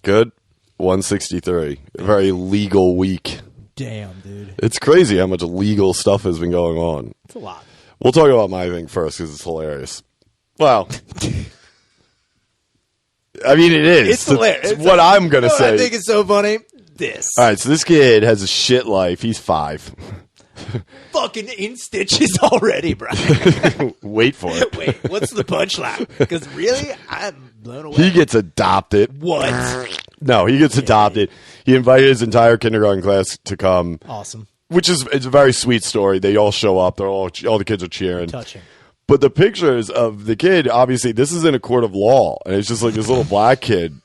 Good. 163. A very legal week. Damn, dude. It's crazy how much legal stuff has been going on. It's a lot. We'll talk about my thing first because it's hilarious. Well, I mean, it is. It's hilarious. It's what I'm going to say. I think it's so funny. This. All right, so this kid has a shit life. He's 5. Fucking in stitches already, bro. Wait for it. Wait, what's the punchline? Because really, I'm blown away. He gets adopted. What? No, he gets adopted. He invited his entire kindergarten class to come. Awesome. Which is it's a very sweet story. They all show up. They're all the kids are cheering. Touching. But the pictures of the kid, obviously, this is in a court of law, and it's just like this little black kid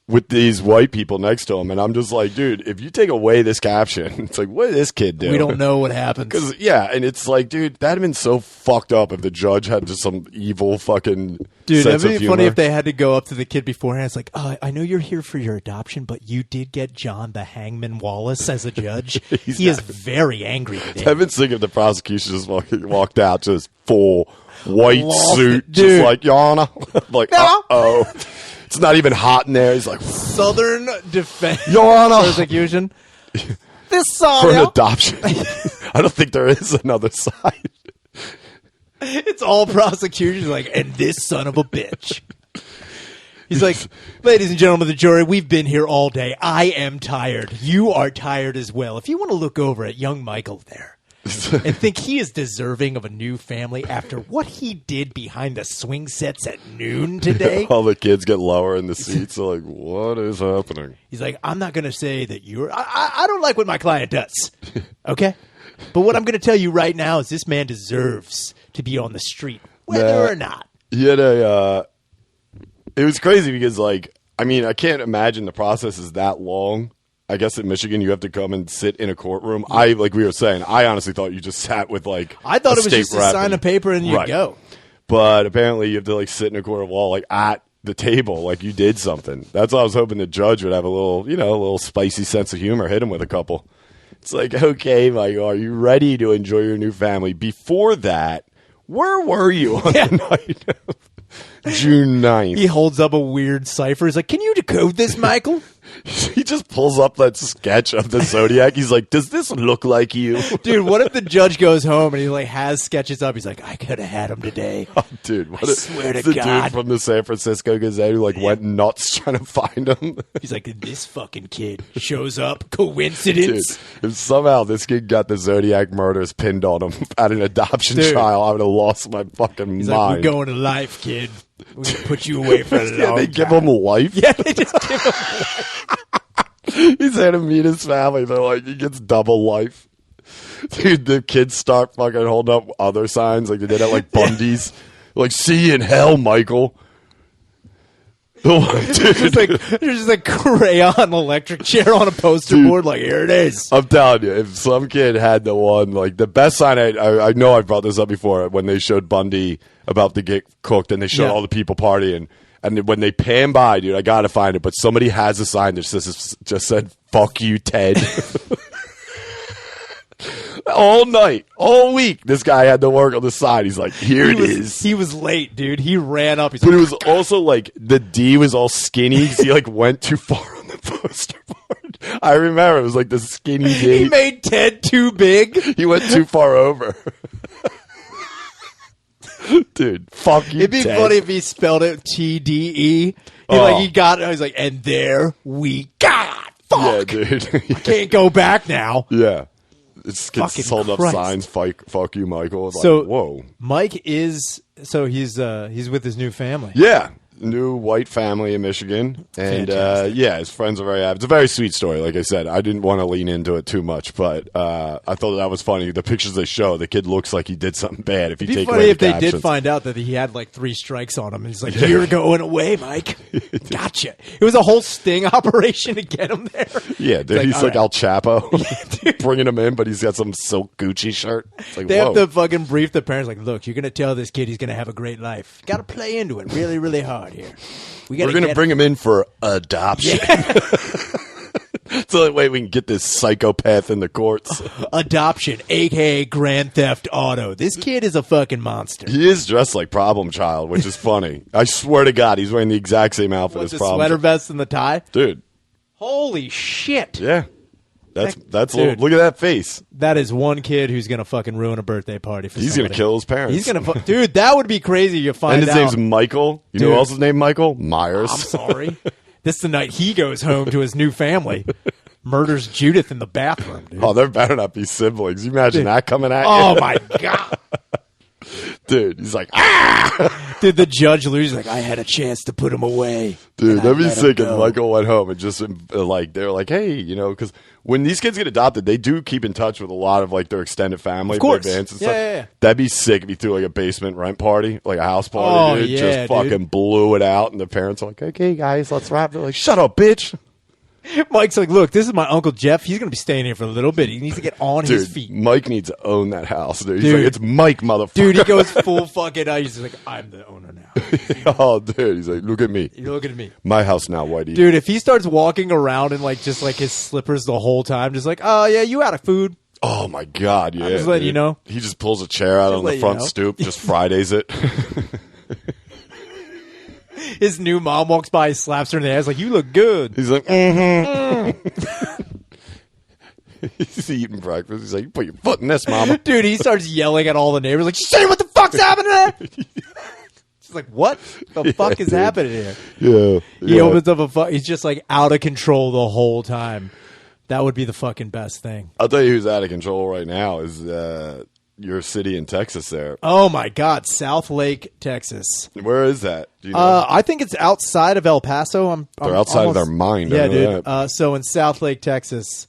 with these white people next to him, and I'm just like, dude, if you take away this caption, it's like, what did this kid do? We don't know what happens. Because and it's like, dude, that'd have been so fucked up if the judge had just some evil fucking dude, sense that'd of be humor. funny if they had to go up to the kid beforehand. It's like, I know you're here for your adoption, but you did get John the Hangman Wallace as a judch. He is very angry today. I've been thinking if the prosecution just walked out just full white Lost suit, it, just like, Your Honor. Like, No. uh-oh. It's not even hot in there. He's like, Southern defense Your Honor. persecution. This song For an adoption. I don't think there is another side. it's all prosecution. Like, and this son of a bitch. He's like, ladies and gentlemen of the jury, we've been here all day. I am tired. You are tired as well. If you want to look over at young Michael there and think he is deserving of a new family after what he did behind the swing sets at noon today. All the kids get lower in the seats. They're like, what is happening? He's like, I'm not going to say that you're... I don't like what my client does, okay? But what I'm going to tell you right now is this man deserves to be on the street, whether or not. He had a... it was crazy because, like, I mean, I can't imagine the process is that long. I guess in Michigan you have to come and sit in a courtroom. Like we were saying, I honestly thought you just sat with, like, I thought it was just to rep sign a paper and you go. But apparently you have to, like, sit in a court of law, like, at the table, like you did something. That's why I was hoping the judge would have a little, a little spicy sense of humor, hit him with a couple. It's like, okay, Michael, are you ready to enjoy your new family? Before that, where were you on the night of June 9th? He holds up a weird cipher. He's like, can you decode this, Michael? He just pulls up that sketch of the Zodiac. He's like, does this look like you? Dude, what if the judge goes home and he like has sketches up? He's like, I could have had him today. Oh, dude, I swear to the God. dude from the San Francisco Gazette who went nuts trying to find him. He's like, this fucking kid shows up. Coincidence? Dude, if somehow this kid got the Zodiac murders pinned on him at an adoption Dude. trial, I would have lost my fucking He's mind. like, we're going to life, kid. We're going to put you away for a long Yeah, they give him life? Yeah, they just give him life. He's had to meet his family. They're like, he gets double life. Dude, the kids start fucking holding up other signs like they did at like Bundy's. Like, see you in hell, Michael. There's just a crayon electric chair on a poster board. Like, here it is. I'm telling you, if some kid had the one, like the best sign, I know I brought this up before when they showed Bundy about to get cooked and they showed all the people partying. And when they pan by, dude, I gotta find it. But somebody has a sign that just said, fuck you, Ted. All night, all week, this guy had to work on the side. He's like, here it is. He was late, dude. He ran up. But it was also like the D was all skinny because he like went too far on the poster board. I remember it was like the skinny D. He made Ted too big. He went too far over. Dude, fuck you, It'd be Ted. funny if he spelled it TDE. I was like, and there we got. Fuck. Yeah, dude. I can't go back now. Yeah. It's Fucking holding up Christ. signs, fuck you, Michael. It's So like, whoa. Mike is he's with his new family. Yeah. New white family in Michigan. And his friends are very happy. It's a very sweet story, like I said. I didn't want to lean into it too much, but I thought that was funny. The pictures they show, the kid looks like he did something bad if you It'd be take funny away if the they captions. did find out that he had like 3 strikes on him. He's like, you're going away, Mike. Gotcha. It was a whole sting operation to get him there. Yeah, dude, he's like all Al Chapo, bringing him in, but he's got some silk Gucci shirt. It's like, They whoa. have to fucking brief the parents like, look, you're going to tell this kid he's going to have a great life. Got to play into it really, really hard here. We're going to bring him in for adoption. It's the only way we can get this psychopath in the courts. Adoption, a.k.a. Grand Theft Auto. This kid is a fucking monster. He is dressed like Problem Child, which is funny. I swear to God, he's wearing the exact same outfit With as the Problem sweater Child. vest and the tie? Dude. Holy shit. Yeah. That's Dude. look at that face. That is one kid who's going to fucking ruin a birthday party for He's somebody. going to kill his parents. He's going to dude, that would be crazy. You find And his out. name's Michael. You know Dude. who else is named Michael? Myers. I'm sorry. This is the night he goes home to his new family. Murders Judith in the bathroom, dude. Oh, there better not be siblings. You imagine that coming at you? Oh my god. Dude, he's like, ah! Dude, the judge loses like, I had a chance to put him away. Dude, and I that'd be let him sick if go." Michael went home and just like they're like, hey, you know, because when these kids get adopted, they do keep in touch with a lot of like their extended family, Of course. their aunts and Yeah, stuff. yeah, yeah. That'd be sick if he threw like a basement rent party, like a house party, Oh, dude. yeah, just dude. fucking blew it out, and the parents are like, okay, guys, let's wrap. They're like, shut up, bitch. Mike's like, look, this is my Uncle Jeff. He's going to be staying here for a little bit. He needs to get on his Dude, feet. Mike needs to own that house, dude. He's Dude. like, it's Mike, motherfucker. Dude, he goes full fucking he's like, I'm the owner now. Oh, dude, he's like, look at me. You're looking at me. My house now, Whitey. Dude, if he starts walking around in like just like his slippers the whole time, just like, oh yeah, you out of food. Oh my God, yeah. just letting dude. you know. He just pulls a chair out on let the you front know. stoop, just Fridays it. His new mom walks by, he slaps her in the ass like, you look good. He's like, mm-hmm. He's eating breakfast. He's like, put your foot in this, mama. Dude, he starts yelling at all the neighbors like, say what the fuck's happening there? She's like, what the fuck is dude. happening here? Yeah. He yeah. opens up he's just like out of control the whole time. That would be the fucking best thing. I'll tell you who's out of control right now is your city in Texas there. Oh my God, South Lake, Texas. Where is that? Do you know? I think it's outside of El Paso. They're outside of their mind. I Yeah, know dude. that. So in South Lake, Texas,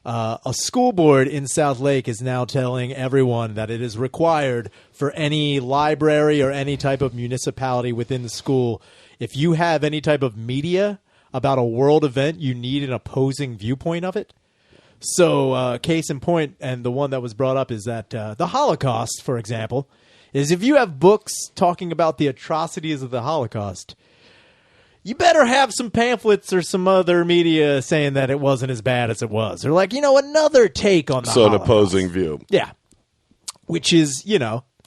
a school board in South Lake is now telling everyone that it is required for any library or any type of municipality within the school, if you have any type of media about a world event, you need an opposing viewpoint of it. So case in point, and the one that was brought up is that the Holocaust, for example, is if you have books talking about the atrocities of the Holocaust, you better have some pamphlets or some other media saying that it wasn't as bad as it was. Or like, another take on the So an Holocaust. opposing view. Yeah. Which is,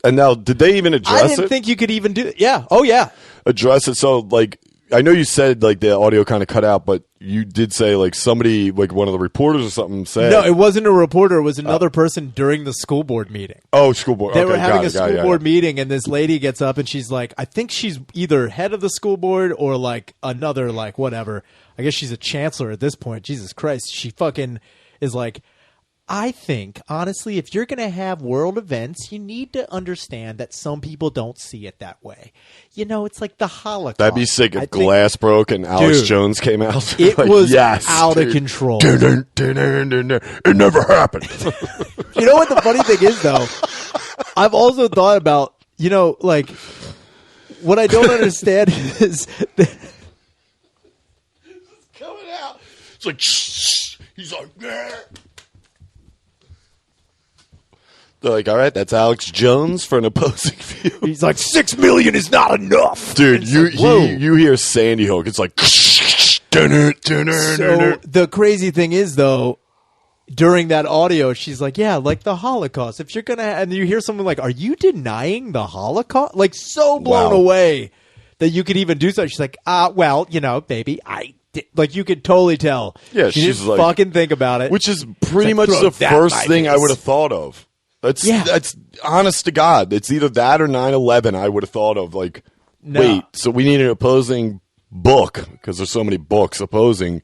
And now, did they even address I didn't it? think you could even do it. Yeah. Oh, yeah. Address it. So, like, I know you said, like, the audio kind of cut out, but you did say, like, somebody, like, one of the reporters or something said. No, it wasn't a reporter. It was another person during the school board meeting. Oh, school board. They okay, were having got a it, got school it, board yeah. meeting, and this lady gets up and she's like, I think she's either head of the school board or like another, like whatever. I guess she's a chancellor at this point. Jesus Christ. She fucking is like, I think, honestly, if you're going to have world events, you need to understand that some people don't see it that way. It's like the Holocaust. That'd be sick if I think glass broke and Alex Dude, Jones came out. It Like, was yes, out of dude. control. It never happened. You know what the funny thing is, though? I've also thought about, like, what I don't understand is that Coming out. It's like, shh. He's like, yeah. They're like, all right, that's Alex Jones for an opposing view. he's like, 6 million is not enough. Dude, whoa. you hear Sandy Hook. It's like, So the crazy thing is, though, during that audio, she's like, yeah, like the Holocaust. If you're going to, and you hear someone like, are you denying the Holocaust? Like, so blown Wow. away that you could even do so. She's like, well, baby, I did. Like, you could totally tell. Yeah, she she's didn't like- fucking think about it. which is pretty Like, much throw the that first my thing I face. would have thought of. Yeah. That's honest to God. It's either that or 9/11 I would have thought of. Like, No. wait, so we need an opposing book because there's so many books opposing.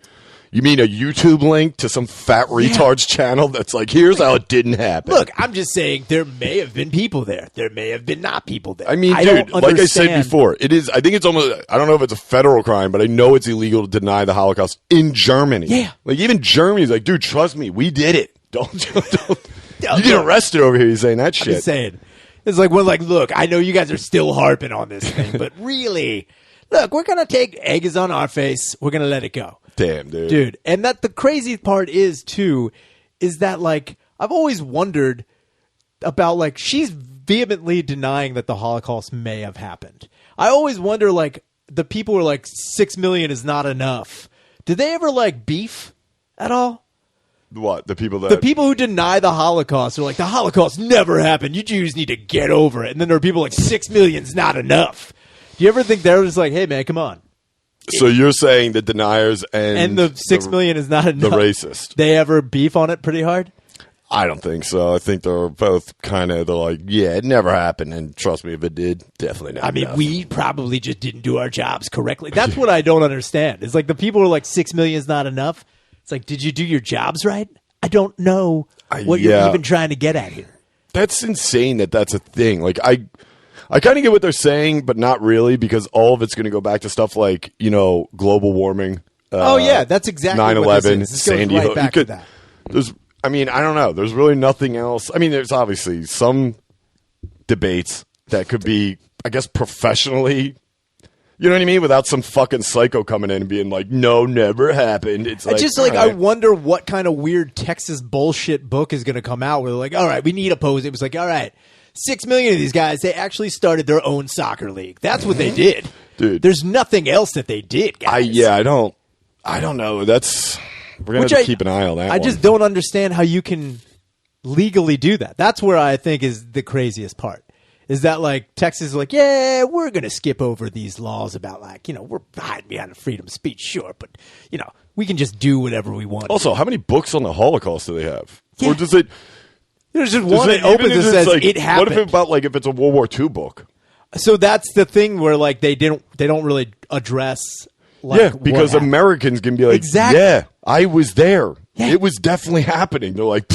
You mean a YouTube link to some fat retard's channel that's like, here's how it didn't happen. Look, I'm just saying there may have been people there. There may have been not people there. I mean, don't dude, like I said understand. before, it is. I think it's almost. I don't know if it's a federal crime, but I know it's illegal to deny the Holocaust in Germany. Yeah. like even Germany's like, dude, trust me, we did it. Don't. Yeah, You get look. arrested over here. You saying that I'm shit? just saying. It's like, look, I know you guys are still harping on this thing, but really, look, we're going to take eggs on our face. We're going to let it go. Damn, Dude. And that the crazy part is, too, is that, like, I've always wondered about, like, she's vehemently denying that the Holocaust may have happened. I always wonder, like, the people who are like, 6 million is not enough. Did they ever, like, beef? at all? What? The people that... The people who deny the Holocaust are like, the Holocaust never happened. You Jews need to get over it. And then there are people like 6 million's not enough. Do you ever think they're just like, hey, man, come on. So you're saying the deniers and the 6 million is not enough? The racist. They ever beef on it pretty hard? I don't think so. I think they're both they're like, yeah, it never happened. And trust me, if it did, definitely not. I mean, we probably just didn't do our jobs correctly. That's what I don't understand. It's like the people who are like 6 million is not enough. It's like, did you do your jobs right? I don't know what you're even trying to get at here. That's insane that's a thing. Like, I kind of get what they're saying, but not really, because all of it's going to go back to stuff like, global warming. That's exactly 9/11, what this is. This Sandy goes right Hook. back to that. I don't know. There's really nothing else. I mean, there's obviously some debates that could be, I guess, professionally, you know what I mean? Without some fucking psycho coming in and being like, no, never happened. It's like, I wonder what kind of weird Texas bullshit book is going to come out where they're like, all right, we need oppose. It was like, all right, 6 million of these guys, they actually started their own soccer league. That's what they did. Dude. There's nothing else that they did, guys. I don't know. We're going to have to keep an eye on that. I just don't understand how you can legally do that. That's where I think is the craziest part. Is that like Texas is like, yeah, we're going to skip over these laws about like, we're hiding behind freedom of speech, sure, but, we can just do whatever we want. Also, how many books on the Holocaust do they have? Yeah. Or does it... There's just one that opens and says like, it happened. What if it's a World War II book? So that's the thing where like they don't really address like because Americans can be like, exactly. Yeah, I was there. Yeah. It was definitely happening. They're like,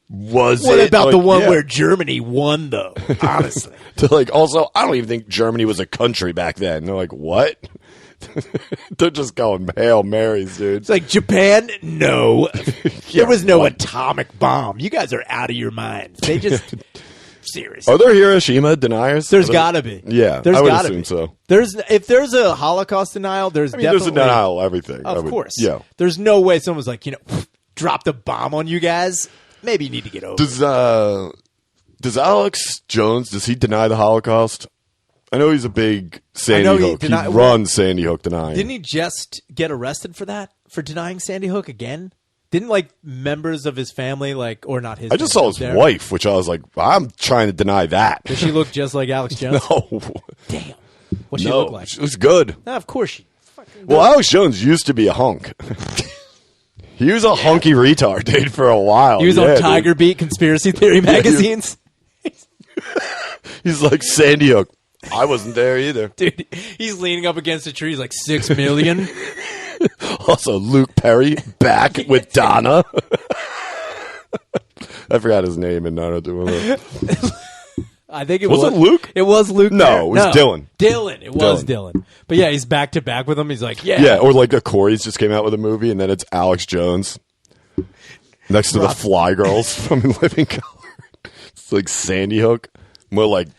what about the one where Germany won though? Honestly. They're like, also, I don't even think Germany was a country back then. They're like, what? They're just going Hail Marys, dude. It's like Japan, no. There was no atomic bomb. You guys are out of your minds. They just seriously. Are there Hiroshima deniers? There's got to be. Yeah, I would assume so. If there's a Holocaust denial, definitely there's a denial of everything. Of course. Yeah. There's no way someone's like, dropped a bomb on you guys. Maybe you need to get over it. Does Alex Jones, does he deny the Holocaust? I know he's a big Sandy Hook. He runs Sandy Hook denying. Didn't he just get arrested for that? For denying Sandy Hook again? Didn't members of his family or not his? I just saw his wife, which I was like, I'm trying to deny that. Does she look just like Alex Jones? No. Damn. What she look like? She looks good. No, of course she. Well, Alex Jones used to be a hunk. He was a hunky retard, dude, for a while. He was on Tiger Beat conspiracy theory magazines. He's like Sandy Hook. I wasn't there either. Dude, he's leaning up against a tree. He's like 6 million. Also, Luke Perry back with Donna. I forgot his name in Naruto. I think it was. Was it Luke? It was Luke. No, it was Dylan. Dylan. It was Dylan. But yeah, he's back to back with him. He's like, yeah. Yeah, or like a Corey's just came out with a movie, and then it's Alex Jones next to the Fly Girls from In Living Color. It's like Sandy Hook. More like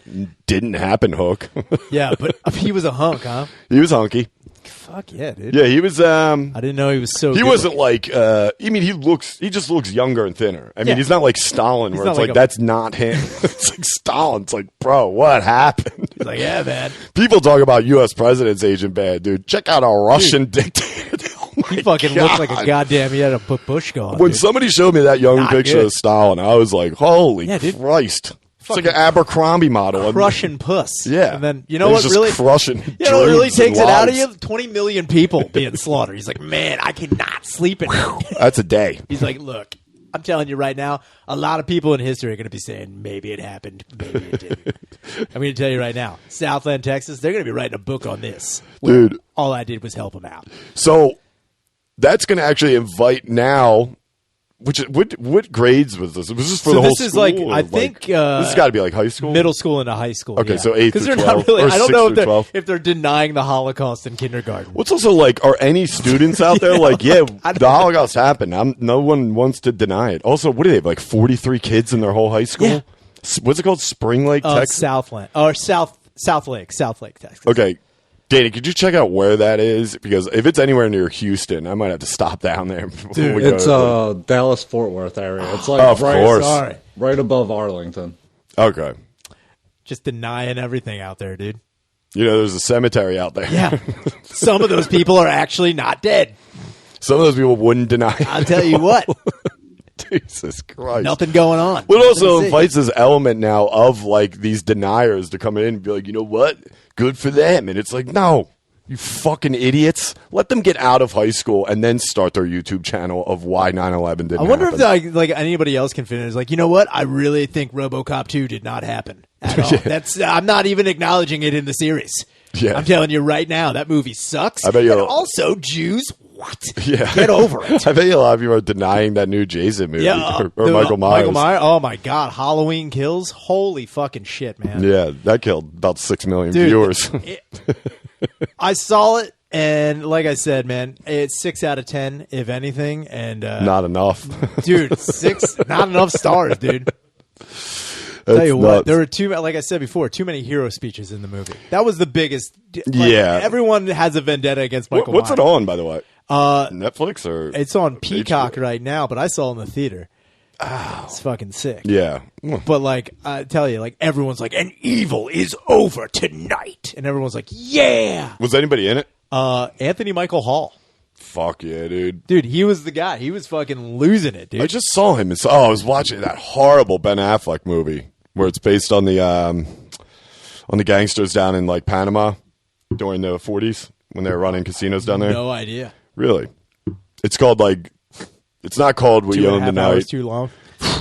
didn't happen Hook. Yeah, but he was a hunk, huh? He was hunky. Fuck yeah, dude. Yeah, he was. I didn't know he was so. He good wasn't like. He just looks younger and thinner. I mean, he's not like Stalin, where it's like that's not him. It's like Stalin. It's like, bro, what happened? He's like, yeah, man. People talk about U.S. president's agent bad, dude. Check out a Russian dictator. He fucking looked like a goddamn. He had a Babushka on. When somebody showed me that young picture of Stalin, I was like, holy Christ. It's like an Abercrombie model. Crushing puss. Yeah. And then, you know what really crushing you know what really takes it out of you? 20 million people being slaughtered. He's like, man, I cannot sleep at night. That's a day. He's like, look, I'm telling you right now, a lot of people in history are going to be saying, maybe it happened, maybe it didn't. I'm going to tell you right now, Southland, Texas, they're going to be writing a book on this. Dude. All I did was help them out. So that's going to actually invite now... What grades was this? Was this for the whole school? This is like, I think... this has got to be like high school? Middle school into high school. Okay, yeah. so 8 through 12. Really, I don't know if they're denying the Holocaust in kindergarten. What's also like, are any students out there like, the Holocaust happened. No one wants to deny it. Also, what do they have, like 43 kids in their whole high school? Yeah. What's it called? Spring Lake, Texas? Southland. Or South Lake, Texas. Okay. Danny, could you check out where that is? Because if it's anywhere near Houston, I might have to stop down there. Dude, it's Dallas-Fort Worth area. It's like right above Arlington. Okay. Just denying everything out there, dude. You know, there's a cemetery out there. Yeah. Some of those people are actually not dead. Some of those people wouldn't deny. I'll tell you what. Jesus Christ. Nothing going on. But it also invites this element now of like these deniers to come in and be like, you know what? Good for them. And it's like, no, you fucking idiots. Let them get out of high school and then start their YouTube channel of why 9/11 didn't happen. I wonder if like anybody else can finish. Like, you know what? I really think RoboCop 2 did not happen at all. I'm not even acknowledging it in the series. Yeah. I'm telling you right now, that movie sucks. I bet and also, Jews, what? Yeah. Get over it. I bet you a lot of you are denying that new Jason movie or Michael Myers. Michael Myers. Oh my God, Halloween Kills. Holy fucking shit, man. Yeah, that killed about 6 million viewers. I saw it, and like I said, man, it's 6 out of 10, if anything, and not enough, dude. 6, not enough stars, dude. Tell you what, there were like I said before, too many hero speeches in the movie. That was the biggest. Everyone has a vendetta against Michael Myers. What's it on, by the way? Netflix or it's on Peacock right now, but I saw it in the theater. Oh. It's fucking sick. Yeah. But like I tell you, like everyone's like, and evil is over tonight, and everyone's like, yeah. Was anybody in it? Anthony Michael Hall. Fuck yeah, dude. Dude, he was the guy. He was fucking losing it, dude. I just saw him. I was watching that horrible Ben Affleck movie where it's based on the gangsters down in like Panama during the 40s when they were running casinos down there. No idea. Really? It's called like. It's not called We Own the Night. Hours too long.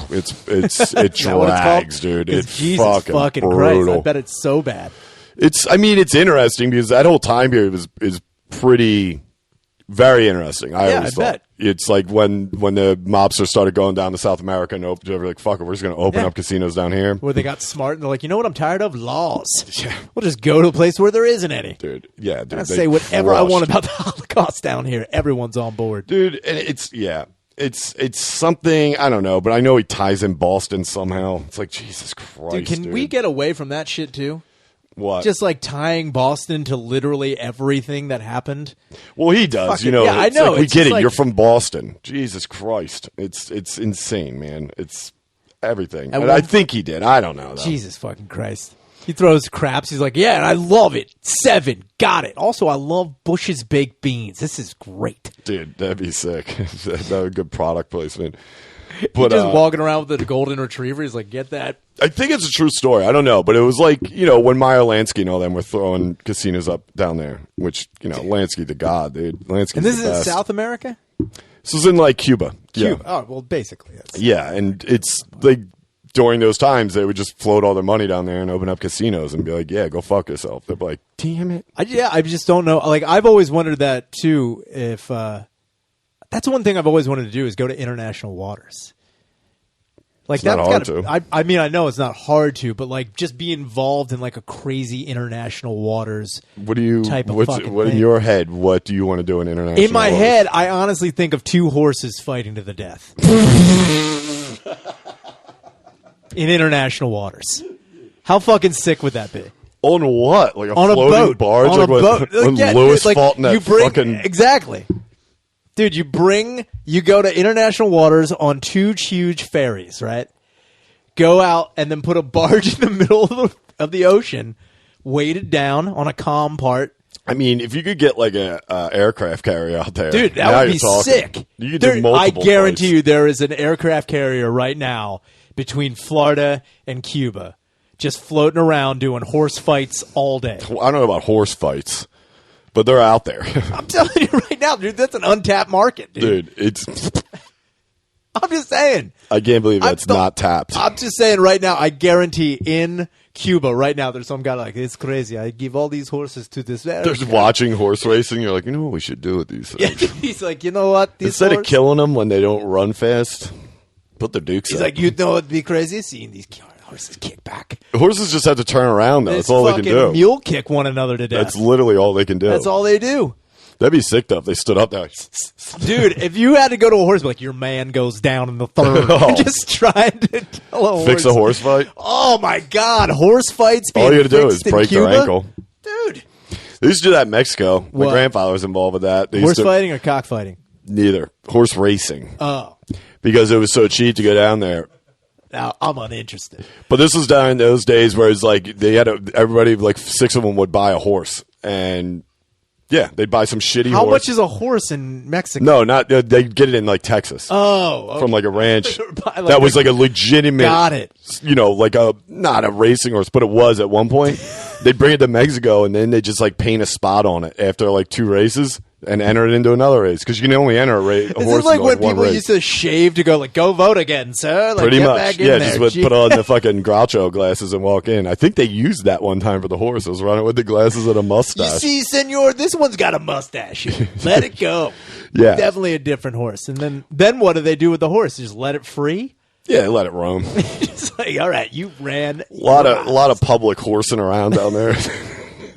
It drags, dude. It's Jesus fucking brutal. Christ. I bet it's so bad. It's interesting because that whole time period is pretty very interesting. I always thought. Bet. It's like when the mobsters started going down to South America and they were like, fuck it, we're just going to open up casinos down here. Where they got smart and they're like, you know what I'm tired of? Laws. Yeah. We'll just go to a place where there isn't any. Dude, yeah. Dude, I say whatever I want about the Holocaust down here. Everyone's on board. Dude, and it's something, I don't know, but I know he ties in Boston somehow. It's like, Jesus Christ, dude. Can we get away from that shit too? What? Just like tying Boston to literally everything that happened. Well, he does. Fuck yeah, I know. Like, we get it. You're from Boston. Jesus Christ. It's insane, man. It's everything. And I think he did. I don't know, though. Jesus fucking Christ. He throws craps. He's like, yeah, and I love it. 7. Got it. Also, I love Bush's baked beans. This is great. Dude, that'd be sick. That would be good product placement. But just walking around with a golden retriever. He's like, get that. I think it's a true story. I don't know, but it was like, when Meyer Lansky and all them were throwing casinos up down there, which, Lansky the god, dude. Lansky's and this the is best. in South America? This is in like Cuba. Cuba. Yeah. Oh, well, basically. Yeah, and it's like during those times they would just float all their money down there and open up casinos and be like, yeah, go fuck yourself. They're like, damn it. I just don't know. Like, I've always wondered that too. If that's one thing I've always wanted to do is go to international waters. Like it's not hard to. I mean, I know it's not hard to, but like just be involved in like a crazy international waters. What in your head? What do you want to do in international? In my waters? head, I honestly think of 2 horses fighting to the death in international waters. How fucking sick would that be? On what? Like on floating a boat? barge? On like a boat? When Lewis fought in that fucking exactly. Dude, you go to international waters on 2 huge ferries, right? Go out and then put a barge in the middle of the ocean, weight it down on a calm part. I mean, if you could get like a aircraft carrier out there, dude, that would be sick. You could do multiple. I guarantee you, there is an aircraft carrier right now between Florida and Cuba, just floating around doing horse fights all day. I don't know about horse fights. But they're out there. I'm telling you right now, dude, that's an untapped market, dude. It's... I'm just saying. I can't believe that's not tapped. I'm just saying right now, I guarantee in Cuba right now, there's some guy like, it's crazy. I give all these horses to this. They're watching horse racing. You're like, you know what we should do with these things? Yeah, he's like, you know what? Instead of killing them when they don't run fast, put their dukes He's up. like, you know what'd be crazy? Seeing these horses kick back. Horses just have to turn around, though. That's all they can do. Mule kick one another to death. That's literally all they can do. That's all they do. That'd be sick, though, if they stood up there. Dude, if you had to go to a horse, like, your man goes down in the third. Just trying to tell a horse. Fix a horse fight? Oh, my God. Horse fights being all you got to do is break Cuba? their ankle. Dude. They used to do that in Mexico. What? My grandfather was involved with that. Horse fighting or cockfighting? Neither. Horse racing. Oh. Because it was so cheap to go down there. Now, I'm uninterested. But this was down in those days where it's like they had everybody, like 6 of them would buy a horse. And, Yeah, they'd buy some shitty How horse. much is a horse in Mexico? No, not they get it in like Texas. Oh, okay. From like a ranch Like that was like a legitimate. Got it. You know, like a not a racing horse, but it was at one point. They'd bring it to Mexico and then they just like paint a spot on it after like 2 races and enter it into another race because you can only enter a horse. Is this like when people race. used to shave to go like go vote again, sir? Like, Pretty get much, back in yeah. there. Just put on the fucking Groucho glasses and walk in. I think they used that one time for the horses, running with the glasses and a You mustache. see, senor, this one's got a mustache. Let it go. Yeah. Definitely a different horse. And then what do they do with the horse? Just let it free? Yeah, let it roam. It's like, all right, you ran. A lot of public horsing around down there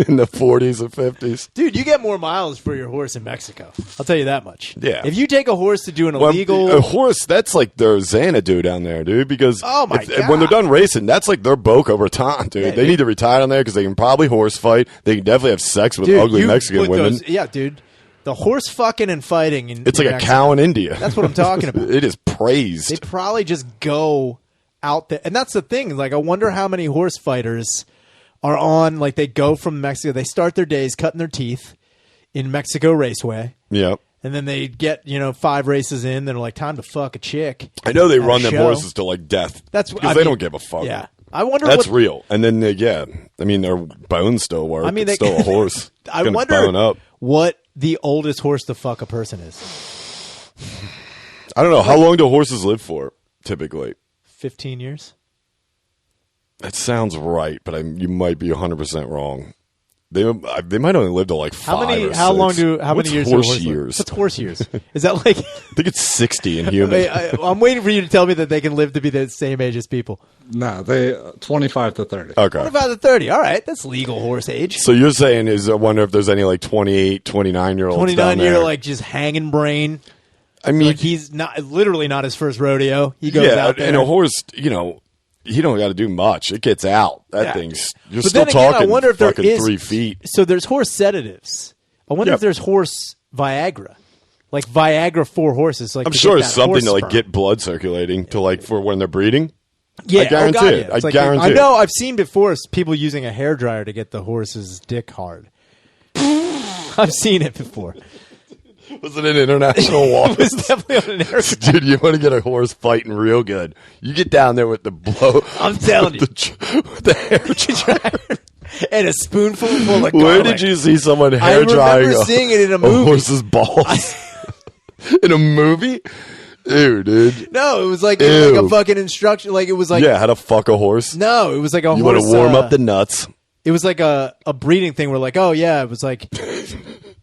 in the 40s and 50s. Dude, you get more miles for your horse in Mexico. I'll tell you that much. Yeah. If you take a horse to do an illegal... A horse, that's like their Xanadu down there, dude, because Oh, my God. when they're done racing, that's like their Boca Raton, dude. Yeah, they need to retire down there because they can probably horse fight. They can definitely have sex with Dude, ugly you Mexican put women. yeah, dude. The horse fucking and fighting It's like a Mexico, cow in India. That's what I'm talking about. It is praised. They probably just go out there. And that's the thing. Like, I wonder how many horse fighters are on, like, they go from Mexico. They start their days cutting their teeth in Mexico Raceway. Yep. And then they get, 5 races in. They're like, time to fuck a chick. I know they at a run them show. horses to like death. That's because I they mean, don't give a fuck. Yeah. I wonder That's what, real. And then, I mean, their bones still work. I mean, it's they- still a horse. I Gonna wonder bone up. what the oldest horse to fuck a person is. I don't know. How long do horses live for, typically? 15 years? That sounds right, but you might be 100% wrong. They might only live to like 5 How many? or How 6. long do? How What's many years? horse do horse live? years? What's horse years? Is that like? I think it's 60 in human. I'm waiting for you to tell me that they can live to be the same age as people. No, they 25 to 30. Okay. What about the 30? All right, that's legal horse age. So you're saying I wonder if there's any like 28, 29-year-olds 29-year like just hanging brain. I mean, Like he's literally not his first rodeo. He goes yeah, out there. and a horse, you don't got to do much. It gets out. That Yeah. thing's you're But still then again, talking I wonder if there fucking is 3 feet. So there's horse sedatives. I wonder Yeah. if there's horse Viagra, like Viagra for horses. Like I'm to sure get it's that something horse to like sperm. get blood circulating to like for when they're breeding. Yeah, I guarantee God, it. yeah. It's I like guarantee I it. know. I've seen before people using a hairdryer to get the horse's dick hard. I've seen it before. Was it an international walk? It was definitely on an aircraft. Dude, you want to get a horse fighting real good. You get down there with the blow. I'm telling you. with the hair dryer. And a spoonful full of garlic. Where did you see someone hair remember drying seeing it in a a movie. horse's balls? In a movie? Ew, dude. No, it was like Ew. a fucking instruction. Like it was like Yeah, how to fuck a horse. no, it was like a You horse. want to warm up the nuts. It was like a breeding thing where like, oh yeah, it was like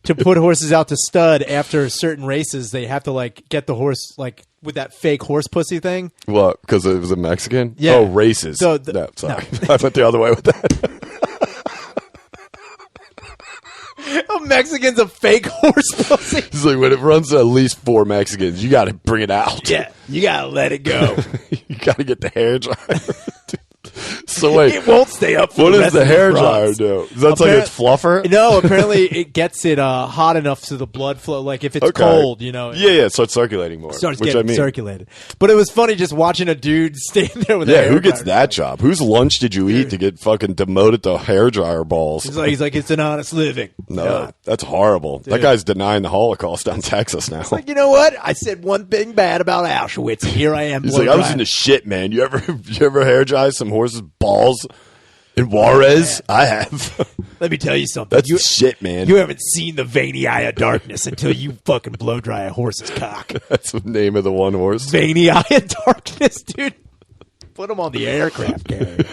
to put horses out to stud after certain races, they have to like get the horse like with that fake horse pussy thing. What? Because it was a Mexican? Yeah. Oh, races. So no, sorry. I went the other way with that. A Mexican's a fake horse pussy. It's like when it runs to at least 4 Mexicans, you got to bring it out. Yeah, you gotta let it go. You got to get the hair dryer. So wait, It won't stay up. For what the does rest the of hair bras. dryer do? That's like it's fluffer? No, apparently it gets it hot enough so the blood flow. Like if it's Okay. cold, Yeah, it starts circulating more. starts which getting I mean. circulated. But it was funny just watching a dude stand there with a Yeah, hair who gets dryer. that job? Whose lunch did you eat to get fucking demoted to hair dryer balls? He's like, it's an honest living. No, God. that's horrible. That guy's denying the Holocaust down Texas now. Like, you know what? I said one thing bad about Auschwitz, and here I am. He's blow like, I was drying. in the shit, man. You ever hair dry some horse's balls in Juarez? I have. Let me tell you something. That's the shit, man. You haven't seen the veiny eye of darkness until you fucking blow dry a horse's cock. That's the name of the one horse. Veiny eye of darkness, dude. Put him on the aircraft carrier.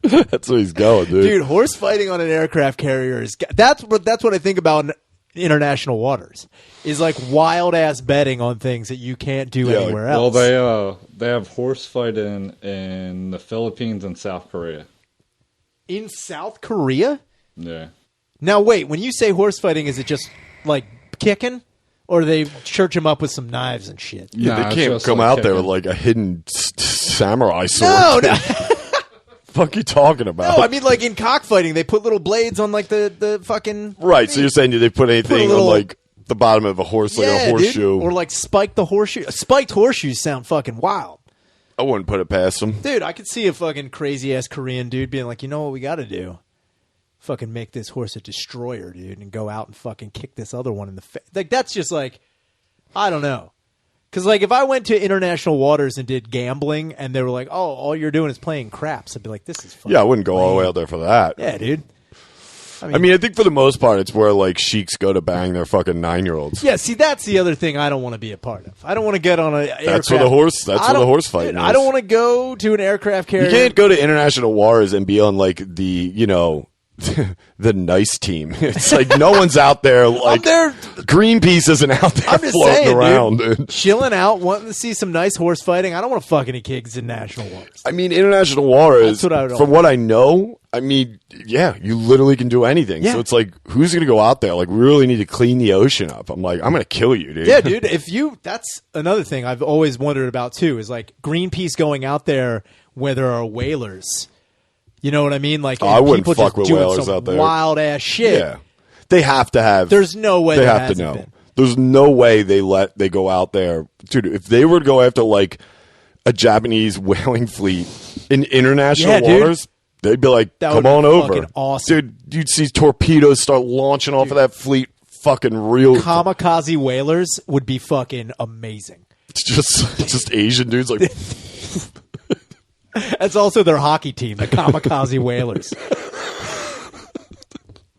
That's where he's going, dude. Dude, horse fighting on an aircraft carrier is that's what I think about in international waters. Is like wild ass betting on things that you can't do Yeah, anywhere Well, else. they have horse fighting in the Philippines and South Korea. In South Korea? Yeah. Now wait, when you say horse fighting, is it just like kicking? Or they church him up with some knives and shit? Yeah, Nah, they it's can't just come like out there kicking. with like a hidden samurai sword. No. Fuck you talking about? No, I mean like in cockfighting, they put little blades on like the fucking right. So you're saying they put anything little- on like the bottom of a horse, like a horseshoe? dude. Or like spike the horseshoe. Spiked horseshoes sound fucking wild. I wouldn't put it past them. Dude, I could see a fucking crazy ass Korean dude being like, you know what we got to do? fucking make this horse a destroyer, dude, and go out and fucking kick this other one in the face. Like, that's just like, I don't know. Because, like, if I went to international waters and did gambling and they were like, oh, all you're doing is playing craps, I'd be like, this is fucking I wouldn't go all the way out there for that. Yeah, dude. I mean, I think for the most part, it's where, like, sheiks go to bang their fucking 9-year-olds. Yeah, see, that's the other thing I don't want to be a part of. I don't want to get on an aircraft. That's where the horse fighting is. I don't want to go to an aircraft carrier. You can't go to international waters and be on, like, the, you know, the nice team. It's like no one's out there. Like, Greenpeace isn't out there floating around. Dude. Chilling out, wanting to see some nice horse fighting. I don't want to fuck any kids in national waters. I mean, international waters, from what I know, I mean, yeah, you literally can do anything. Yeah. So it's like, who's going to go out there? Like, we really need to clean the ocean up. I'm like, I'm going to kill you, dude. Yeah, dude. That's another thing I've always wondered about, too, is like Greenpeace going out there where there are whalers. You know what I mean? Like, I wouldn't fuck with whalers out there. Wild ass shit. Yeah, they have to have. There's no way they have to know. Been. There's no way they go out there, dude. If they were to go after like a Japanese whaling fleet in international waters, they'd be like, "Come on over, awesome, dude." You'd see torpedoes start launching off of that fleet, fucking real. Kamikaze whalers would be fucking amazing. It's just Asian dudes like. That's also their hockey team, the Kamikaze Whalers.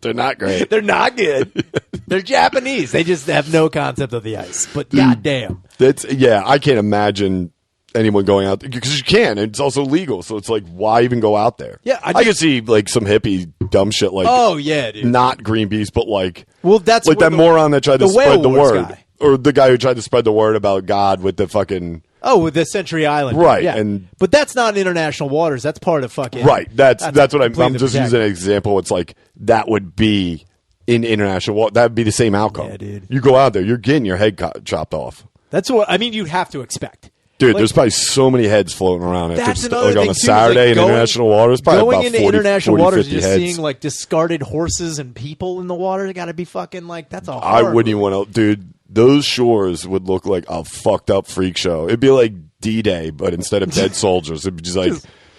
They're not great. They're not good. They're Japanese. They just have no concept of the ice. But goddamn, I can't imagine anyone going out there because you can. It's also legal, so it's like, why even go out there? Yeah, I could see like some hippie dumb shit like, oh yeah, dude, not Greenpeace, but like, well, that's like that moron that tried to spread the word, or the guy who tried to spread the word about God with the fucking. Oh, with the Century Island, right? Yeah. But that's not international waters. That's part of fucking right. That's what I'm just using an example. It's like that would be in international water. That would be the same outcome. Yeah, dude. You go out there, you're getting your head chopped off. That's what I mean. You'd have to expect, dude. Like, there's probably so many heads floating around. That's after, another like thing on a too, Saturday like in international waters. Probably going about into 40, international 40, waters, 50 just heads. seeing like discarded horses and people in the water. Got to be fucking like that's a. I wouldn't even want to, dude. Those shores would look like a fucked up freak show. It'd be like D-Day, but instead of dead soldiers, it'd be just like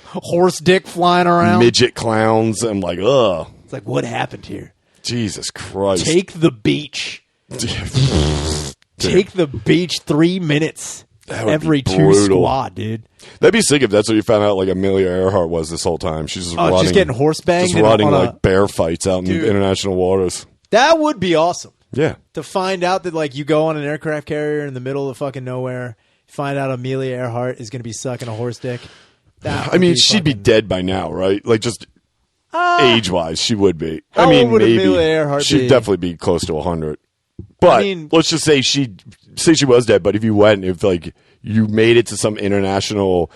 horse dick flying around, midget clowns. I'm like, ugh. It's like, what happened here? Jesus Christ! Take the beach. Take the beach 3 minutes every 2 squad, dude. That'd be sick if that's what you found out. Like Amelia Earhart was this whole time. She's just running, just getting horse banged, just running like bear fights out in international waters. That would be awesome. Yeah, to find out that like you go on an aircraft carrier in the middle of fucking nowhere, find out Amelia Earhart is going to be sucking a horse dick. I mean, she'd be dead by now, right? Like just age-wise, she would be. How I mean, old would maybe Amelia Earhart she'd be? definitely be close to 100. But I mean, let's just say she was dead. But if you went, if like you made it to some international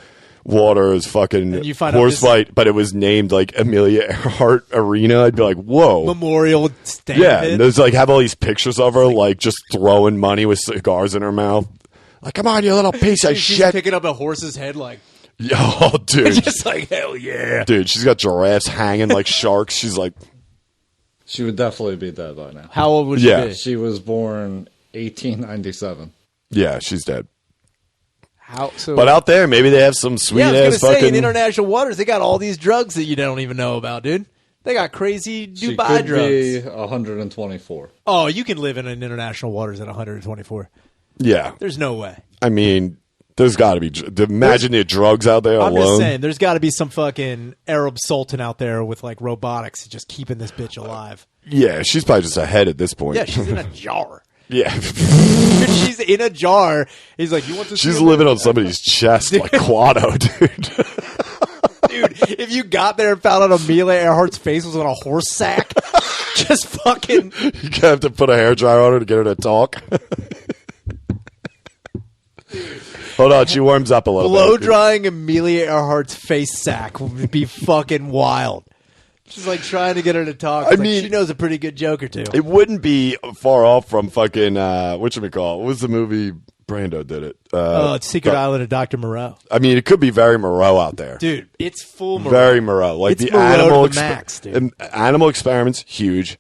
waters fucking horse fight, but it was named like Amelia Earhart Arena, I'd be like, whoa. Memorial stand. Yeah, and there's like have all these pictures of her like just throwing money with cigars in her mouth. Like, come on, you little piece of she's shit. Picking up a horse's head like, yo, dude. Just like, hell yeah. Dude, she's got giraffes hanging like sharks. She's like. She would definitely be dead by now. How old would she be? She was born 1897. Yeah, she's dead. But out there, maybe they have some sweet ass fucking. I was gonna say, in international waters, they got all these drugs that you don't even know about, dude. They got crazy Dubai drugs. She could be 124. Oh, you can live in international waters at 124. Yeah, there's no way. I mean, there's got to be. Imagine the drugs out there alone. I'm just saying, there's got to be some fucking Arab sultan out there with like robotics just keeping this bitch alive. Yeah, she's probably just ahead at this point. Yeah, she's in a jar. Yeah. She's in a jar. He's like, you want to? She's living on somebody's chest like Quado, dude. Dude, if you got there and found out Amelia Earhart's face was on a horse sack, just fucking. You gotta have to put a hairdryer on her to get her to talk. Hold on, she warms up a little bit. Blow drying Amelia Earhart's face sack would be fucking wild. She's like trying to get her to talk. I mean, she knows a pretty good joke or two. It wouldn't be far off from fucking whatchamacallit. What was the movie Brando did it? It's Secret Island of Dr. Moreau. I mean, it could be very Moreau out there. Dude, it's full Moreau. Very Moreau. Like it's the Moreau to the max, dude. Animal experiments, huge.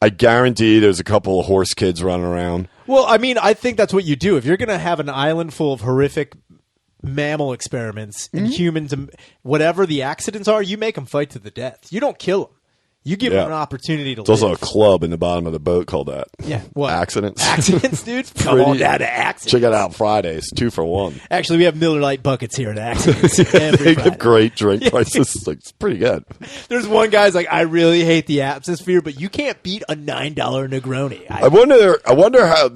I guarantee there's a couple of horse kids running around. Well, I mean, I think that's what you do. If you're going to have an island full of horrific mammal experiments and humans and whatever the accidents are, you make them fight to the death. You don't kill them. You give them an opportunity to It's also a club in the bottom of the boat called that. Yeah. What? Accidents. Accidents, dude? Come on down to Accidents. Check it out Fridays. 2 for 1. Actually, we have Miller Lite buckets here at Accidents. They give great drink prices. Like, it's pretty good. There's one guy's like, I really hate the atmosphere, but you can't beat a $9 Negroni. I wonder how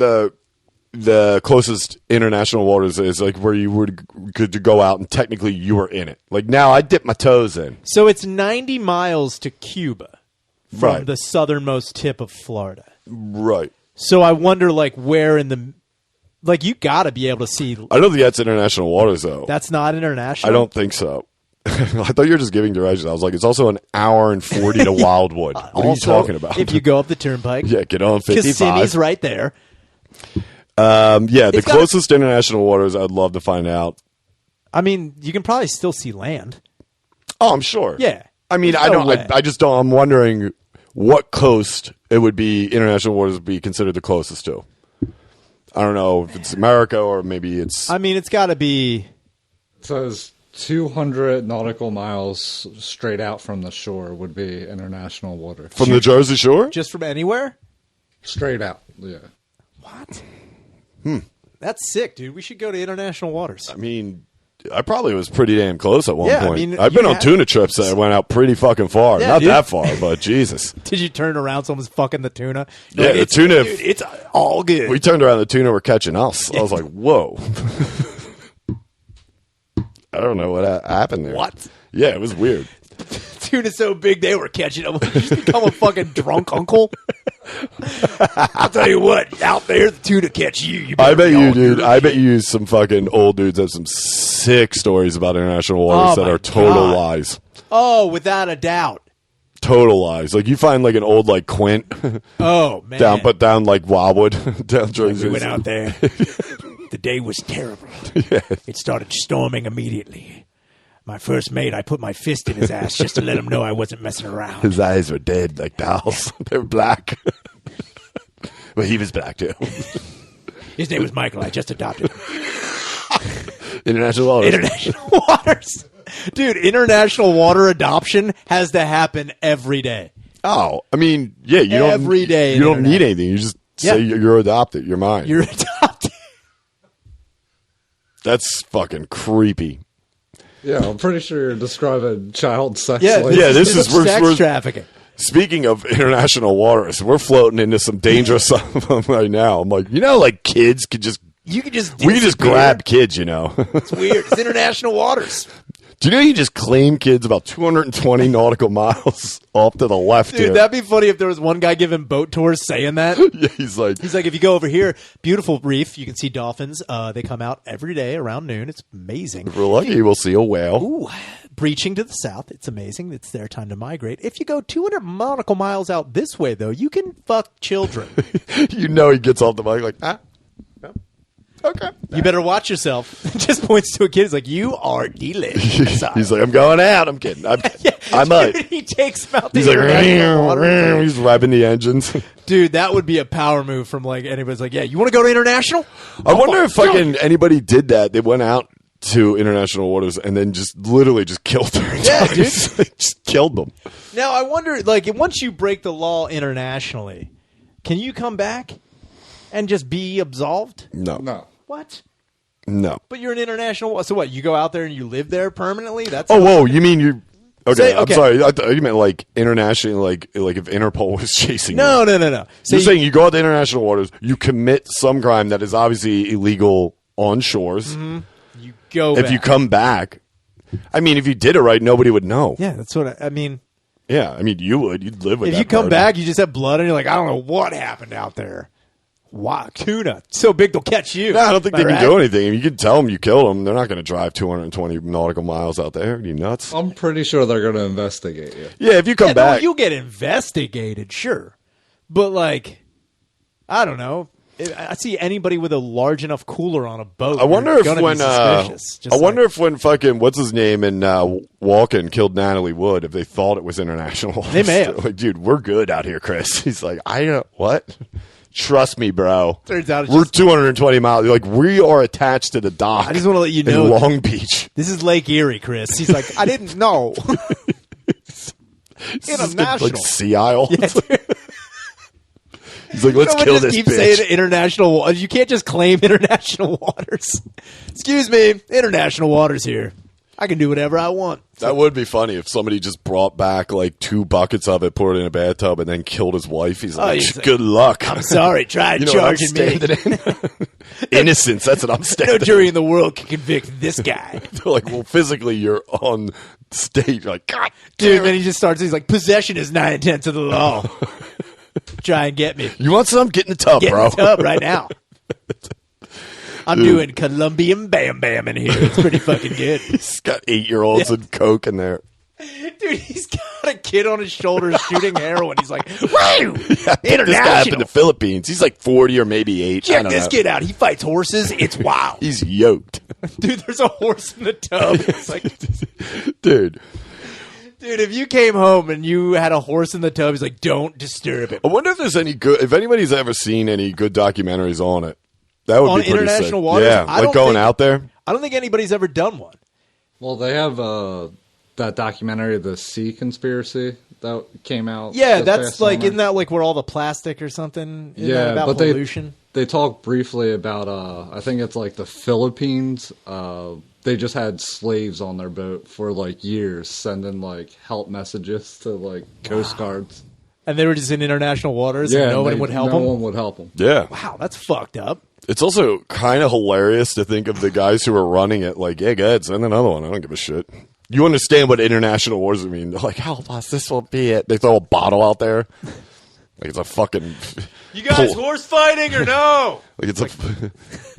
the closest international waters is, like, where you would could go out and technically you were in it. Like, now I dip my toes in. So it's 90 miles to Cuba from the southernmost tip of Florida. Right. So I wonder, like, where in the... Like, you got to be able to see... I don't think that's international waters, though. That's not international? I don't think so. I thought you were just giving directions. I was like, it's also an hour and 40 to Wildwood. What are you talking about? If you go up the turnpike. Yeah, get on 55. Kissimmee's right there. The closest international waters I'd love to find out. I mean, you can probably still see land. Oh, I'm sure. Yeah. I mean, I just don't. I'm wondering what coast it would be. International waters would be considered the closest to. I don't know if it's America or maybe it's. I mean, it's got to be. It says 200 nautical miles straight out from the shore would be international water. From the Jersey Shore? Just from anywhere? Straight out. Yeah. What? That's sick, dude. We should go to international waters. I mean, I probably was pretty damn close at one point. I mean, I've been on tuna trips that went out pretty fucking far. Yeah, Not dude. that far, but Jesus. Did you turn around? Someone's fucking the tuna. Yeah, the tuna. Dude, it's all good. We turned around, the tuna were catching us. I was like, whoa. I don't know what happened there. What? Yeah, it was weird. Tuna's so big they were catching them. Did you just become a fucking drunk uncle? I'll tell you what, out there, the tuna catch you. I bet you, dude. I bet you some fucking old dudes have some sick stories about international waters that are total lies. Oh, without a doubt. Total lies. Like, you find, like, an old, like, Quint. Oh, man. down like, Wildwood. Down Jersey. We went out there. The day was terrible. Yeah. It started storming immediately. My first mate, I put my fist in his ass just to let him know I wasn't messing around. His eyes were dead like dolls. They were black. Well, he was black, too. His name was Michael. I just adopted him. International waters. International waters. Dude, international water adoption has to happen every day. Oh, I mean, yeah, you don't. Every day. You don't need anything. You just say you're adopted. You're mine. You're adopted. That's fucking creepy. Yeah, I'm pretty sure you're describing child sex. Yeah, slavery. this is sex trafficking. Speaking of international waters, we're floating into some dangerous stuff right now. I'm like, like kids could just. We could just grab kids, It's weird. It's international waters. Do you know you just claim kids about 220 nautical miles off to the left? Dude, that'd be funny if there was one guy giving boat tours saying that. Yeah, he's like, if you go over here, beautiful reef, you can see dolphins. They come out every day around noon. It's amazing. If we're lucky, we'll see a whale. Ooh, breaching to the south. It's amazing. It's their time to migrate. If you go 200 nautical miles out this way, though, you can fuck children. He gets off the mic like, okay. You better watch yourself. Just points to a kid. He's like, you are delicious. He's like, I'm going out. I'm kidding. I might. Dude, he takes him out. He's like, he's revving the engines. Dude, that would be a power move from like anybody's like, yeah, you want to go to international? I wonder if fucking anybody did that. They went out to international waters and then just literally just killed their entire just killed them. Now, I wonder, like, once you break the law internationally, can you come back and just be absolved? No. What? No. But you're an international. So what? You go out there and you live there permanently? That's whoa! You mean you? Okay, okay. I'm sorry. I thought you meant like internationally, like if Interpol was chasing you. No. You're saying you go out to international waters, you commit some crime that is obviously illegal on shores. Mm-hmm. You go. If you come back, I mean, if you did it right, nobody would know. Yeah, that's what I mean. Yeah, I mean, you would. You'd live with. If that you come burden. back, you just have blood, and you're like, I don't know what happened out there. Wow, tuna so big they'll catch you. No, I don't think they Am I can do anything. You can tell them you killed them. They're not going to drive 220 nautical miles out there. Are you nuts? I'm pretty sure they're going to investigate you. Yeah, if you come back, you'll get investigated, sure, but like, I don't know. I see anybody with a large enough cooler on a boat. I wonder if when fucking what's his name in Walken killed Natalie Wood, if they thought it was international. They may have. Like, dude, we're good out here, Chris. He's like, I don't what. Trust me, bro. Turns out we're 220 miles. Like, we are attached to the dock. I just want to let you in know, Long Beach. This is Lake Erie, Chris. He's like, I didn't know. International. Like sea isle. Yeah, dude. He's like, let's Someone kill just this keep bitch. saying international waters. You can't just claim international waters. Excuse me, international waters here. I can do whatever I want. That would be funny if somebody just brought back like 2 buckets of it, poured it in a bathtub, and then killed his wife. He's like, he's like, good luck. I'm sorry, try You know what I'm charging me. standing in? Innocence, that's what I'm No standing jury in the world can convict this guy. They're like, well, physically, you're on stage. You're like, God Dude, damn then it. he just starts, he's like, possession is 9/10 of the law. Try and get me. You want some? Get in the tub, Get bro. in the tub right now. I'm doing Colombian Bam Bam in here. It's pretty fucking good. He's got 8-year-olds and coke in there. Dude, he's got a kid on his shoulders shooting heroin. He's like, woo! This guy up in International. the Philippines. He's like 40 or maybe 8. I Check don't this know. kid out. He fights horses. It's wild. He's yoked. Dude, there's a horse in the tub. It's like, Dude, dude, if you came home and you had a horse in the tub, he's like, don't disturb it. I wonder if there's any good, if anybody's ever seen any good documentaries on it. That would On be pretty international sick. waters? Yeah, I like don't going think- out there. I don't think anybody's ever done one. Well, they have that documentary, The Sea Conspiracy, that came out. Yeah, this that's past like, summer. isn't that like where all the plastic or something? Isn't that Yeah, about but pollution? they talk briefly about I think it's like the Philippines. They just had slaves on their boat for like years, sending like help messages to like coast guards. And they were just in international waters and no one would help No them? one would help them. Yeah. Wow, that's fucked up. It's also kind of hilarious to think of the guys who are running it like, yeah, go ahead, send another one. I don't give a shit. You understand what international wars mean. They're like, help us, this will be it. They throw a bottle out there. Like it's a fucking... You guys horse fighting or no? Like it's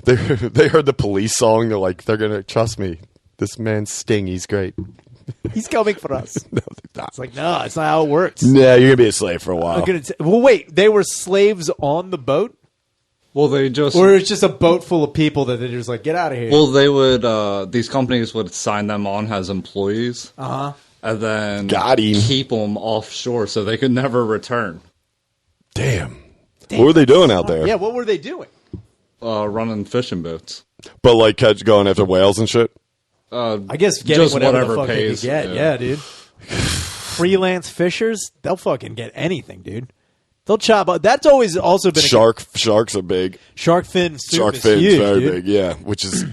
they heard the police song. They're like, they're going to, trust me, this man's Sting, he's great. He's coming for us. No, they're not. It's like, no, it's not how it works. Nah, you're going to be a slave for a while. Well, wait, they were slaves on the boat? Well, they just Or it's just a boat full of people that they're just like, get out of here. well they would these companies would sign them on as employees, and then Got him. keep them offshore so they could never return. Damn. What were they doing out there? Yeah, what were they doing? Running fishing boats. But like going after whales and shit? I guess getting Just whatever, whatever the fuck pays, they could get. yeah. Yeah, dude. Freelance fishers, they'll fucking get anything, dude. They'll chop up. That's always also been Sharks are big. shark fin soup Shark is fins huge, very dude. big, yeah. Which is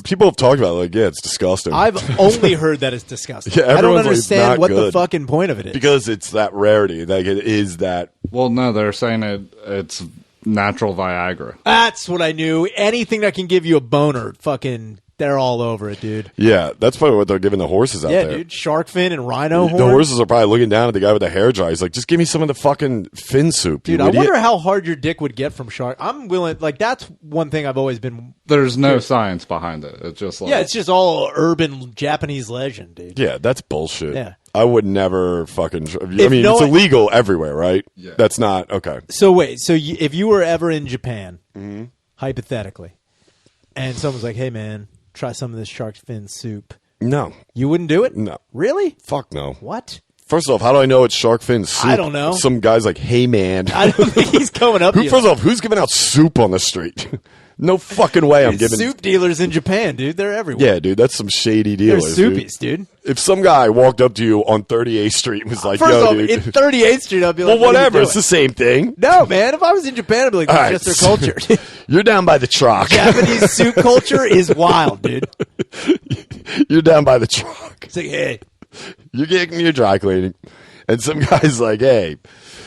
people have talked about it, like, yeah, it's disgusting. I've only heard that it's disgusting. Yeah, I don't everyone's like, understand not what the good. fucking point of it is. because it's that rarity. Like it is that. Well, no, they're saying it's natural Viagra. That's what I knew. Anything that can give you a boner, fucking, they're all over it, dude. Yeah, that's probably what they're giving the horses out Yeah, there. dude. Shark fin and rhino horn. The horses are probably looking down at the guy with the hair dryer. He's like, just give me some of the fucking fin soup, Dude, you I idiot. wonder how hard your dick would get from shark. I'm willing, like, that's one thing I've always been. There's no science behind it. It's just like Yeah, it's just all urban Japanese legend, dude. Yeah, that's bullshit. Yeah. I would never fucking. I If mean, no it's one- illegal everywhere, right? Yeah. That's not okay. So wait, so if you were ever in Japan, Mm-hmm. hypothetically, and someone's like, "Hey, man, try some of this shark fin soup," No, you wouldn't do it? No. Really? fuck no. What? First off, how do I know it's shark fin soup? I don't know. Some guy's like, hey man, I don't think he's coming up. to you. first off, who's giving out soup on the street? No fucking way I'm giving. soup dealers in Japan, dude. They're everywhere. Yeah, dude, that's some shady They're dealers. dude. soupies, dude. If some guy walked up to you on 38th Street and was like, First yo, off, dude. in 38th Street, I'd be like, well, what are you whatever. It's doing? the same thing. No, man. If I was in Japan, I'd be like, All that's just their right. culture. You're down by the truck. Japanese soup culture is wild, dude. You're down by the truck. It's like, hey, You're getting your dry cleaning. And some guy's like, hey.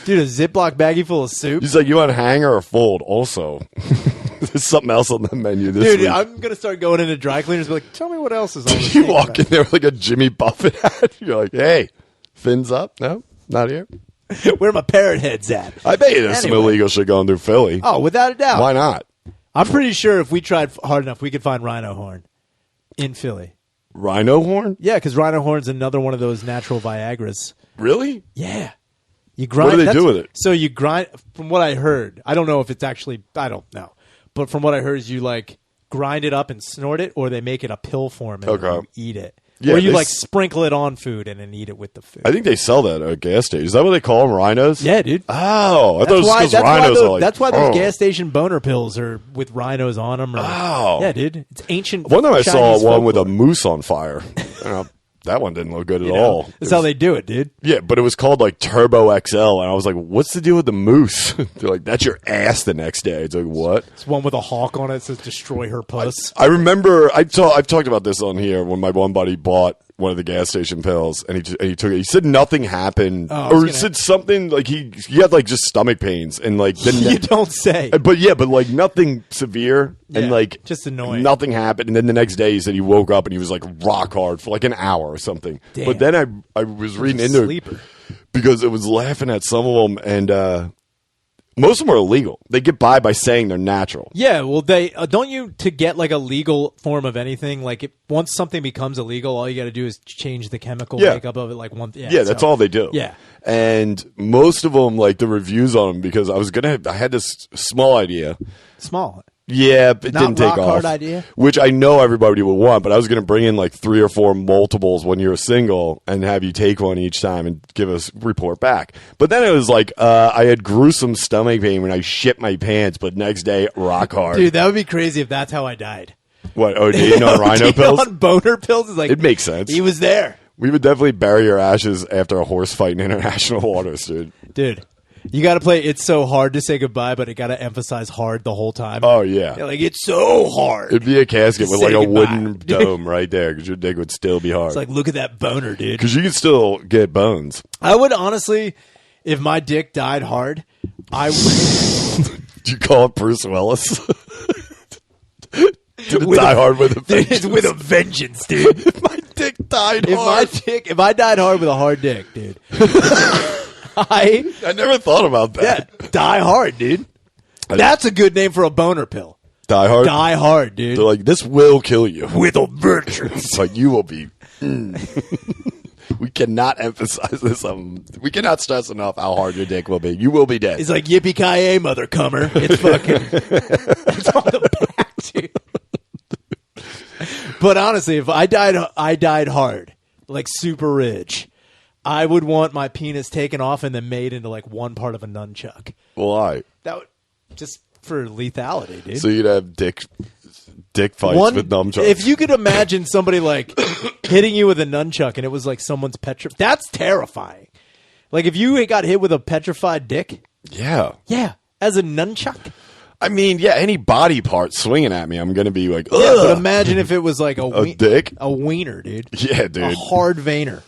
dude, a Ziploc baggie full of soup. He's like, you want hang or fold? Also, there's something else on the menu this Dude, week. I'm going to start going into dry cleaners and be like, tell me what else is on this You thing, walk man. in there with like a Jimmy Buffett hat. You're like, hey, fins up? No, not here. Where my parrot heads at? I bet you there's some Anyway. illegal shit going through Philly. Oh, without a doubt. Why not? I'm pretty sure if we tried hard enough, we could find rhino horn in Philly. Rhino horn? Yeah, because rhino horn's another one of those natural Viagras. Really? Yeah. You grind. do they do that's- with it? So you grind. From what I heard, I don't know if it's actually. I don't know, but from what I heard is you like grind it up and snort it, or they make it a pill form and Okay. you eat it, Yeah, or you they like s- sprinkle it on food and then eat it with the food. I think they sell that at a gas station. Is that what they call them, rhinos? Yeah, dude. Oh, I thought it was because That's rhinos are like. that's why those oh. gas station boner pills are with rhinos on them. Or, Oh. yeah, dude. It's ancient. One time I saw Chinese one with a folklore. moose on fire. that one didn't look good at all. That's how they do it, dude. Yeah, but it was called like Turbo XL, and I was like, "What's the deal with the moose?" They're like, "That's your ass." The next day, it's like, "What?" It's one with a hawk on it that says "Destroy her puss." I remember I've talked about this on here when my one buddy bought one of the gas station pills, and he took it. He said nothing happened, or he said something like he had like just stomach pains, and like You don't say. But like nothing severe, and like just annoying. Nothing happened, and then the next day he said he woke up and he was like rock hard for like an hour or something. Damn. But then I was reading into it because it was laughing at some of them, and most of them are illegal. They get by saying they're natural. Yeah, well, they don't you to get like a legal form of anything. Like once something becomes illegal, all you got to do is change the chemical makeup of it. Like one, that's all they do. Yeah, and most of them, like the reviews on them, because I had this small idea. Small. Yeah, it didn't take off. Hard idea. Which I know everybody would want, but I was going to bring in like 3 or 4 multiples when you're a single and have you take one each time and give us report back. But then it was like I had gruesome stomach pain when I shit my pants, but next day rock hard. Dude, that would be crazy if that's how I died. What? OD on rhino pills? On boner pills? Is like it makes sense. He was there. We would definitely bury your ashes after a horse fight in international waters, dude. Dude. You got to play It's So Hard to Say Goodbye, but it got to emphasize hard the whole time. Oh, yeah. Like, it's so hard. It'd be a casket with like a wooden dome right there because your dick would still be hard. It's like, look at that boner, dude. Because you could still get bones. I would honestly, if my dick died hard, I would. Do you call it Bruce Willis? Did it die hard with a vengeance? It's with a vengeance, dude. If my dick died hard. If I died hard with a hard dick, dude. I never thought about that. Yeah, die hard, dude. That's a good name for a boner pill. Die hard? Die hard, dude. They're like, this will kill you. With a vengeance. Like, you will be... We cannot emphasize this. We cannot stress enough how hard your dick will be. You will be dead. It's like, yippee-ki-yay, mother cummer. It's fucking... it's on the back, dude. But honestly, if I died hard, like super rich... I would want my penis taken off and then made into like one part of a nunchuck. Why? That would just for lethality, dude. So you'd have dick fights with nunchucks. If you could imagine somebody like hitting you with a nunchuck and it was like someone's that's terrifying. Like if you got hit with a petrified dick. Yeah. Yeah. As a nunchuck. I mean, yeah, any body part swinging at me, I'm going to be like, ugh. Yeah, but imagine if it was like a dick? A wiener, dude. Yeah, dude. A hard veiner.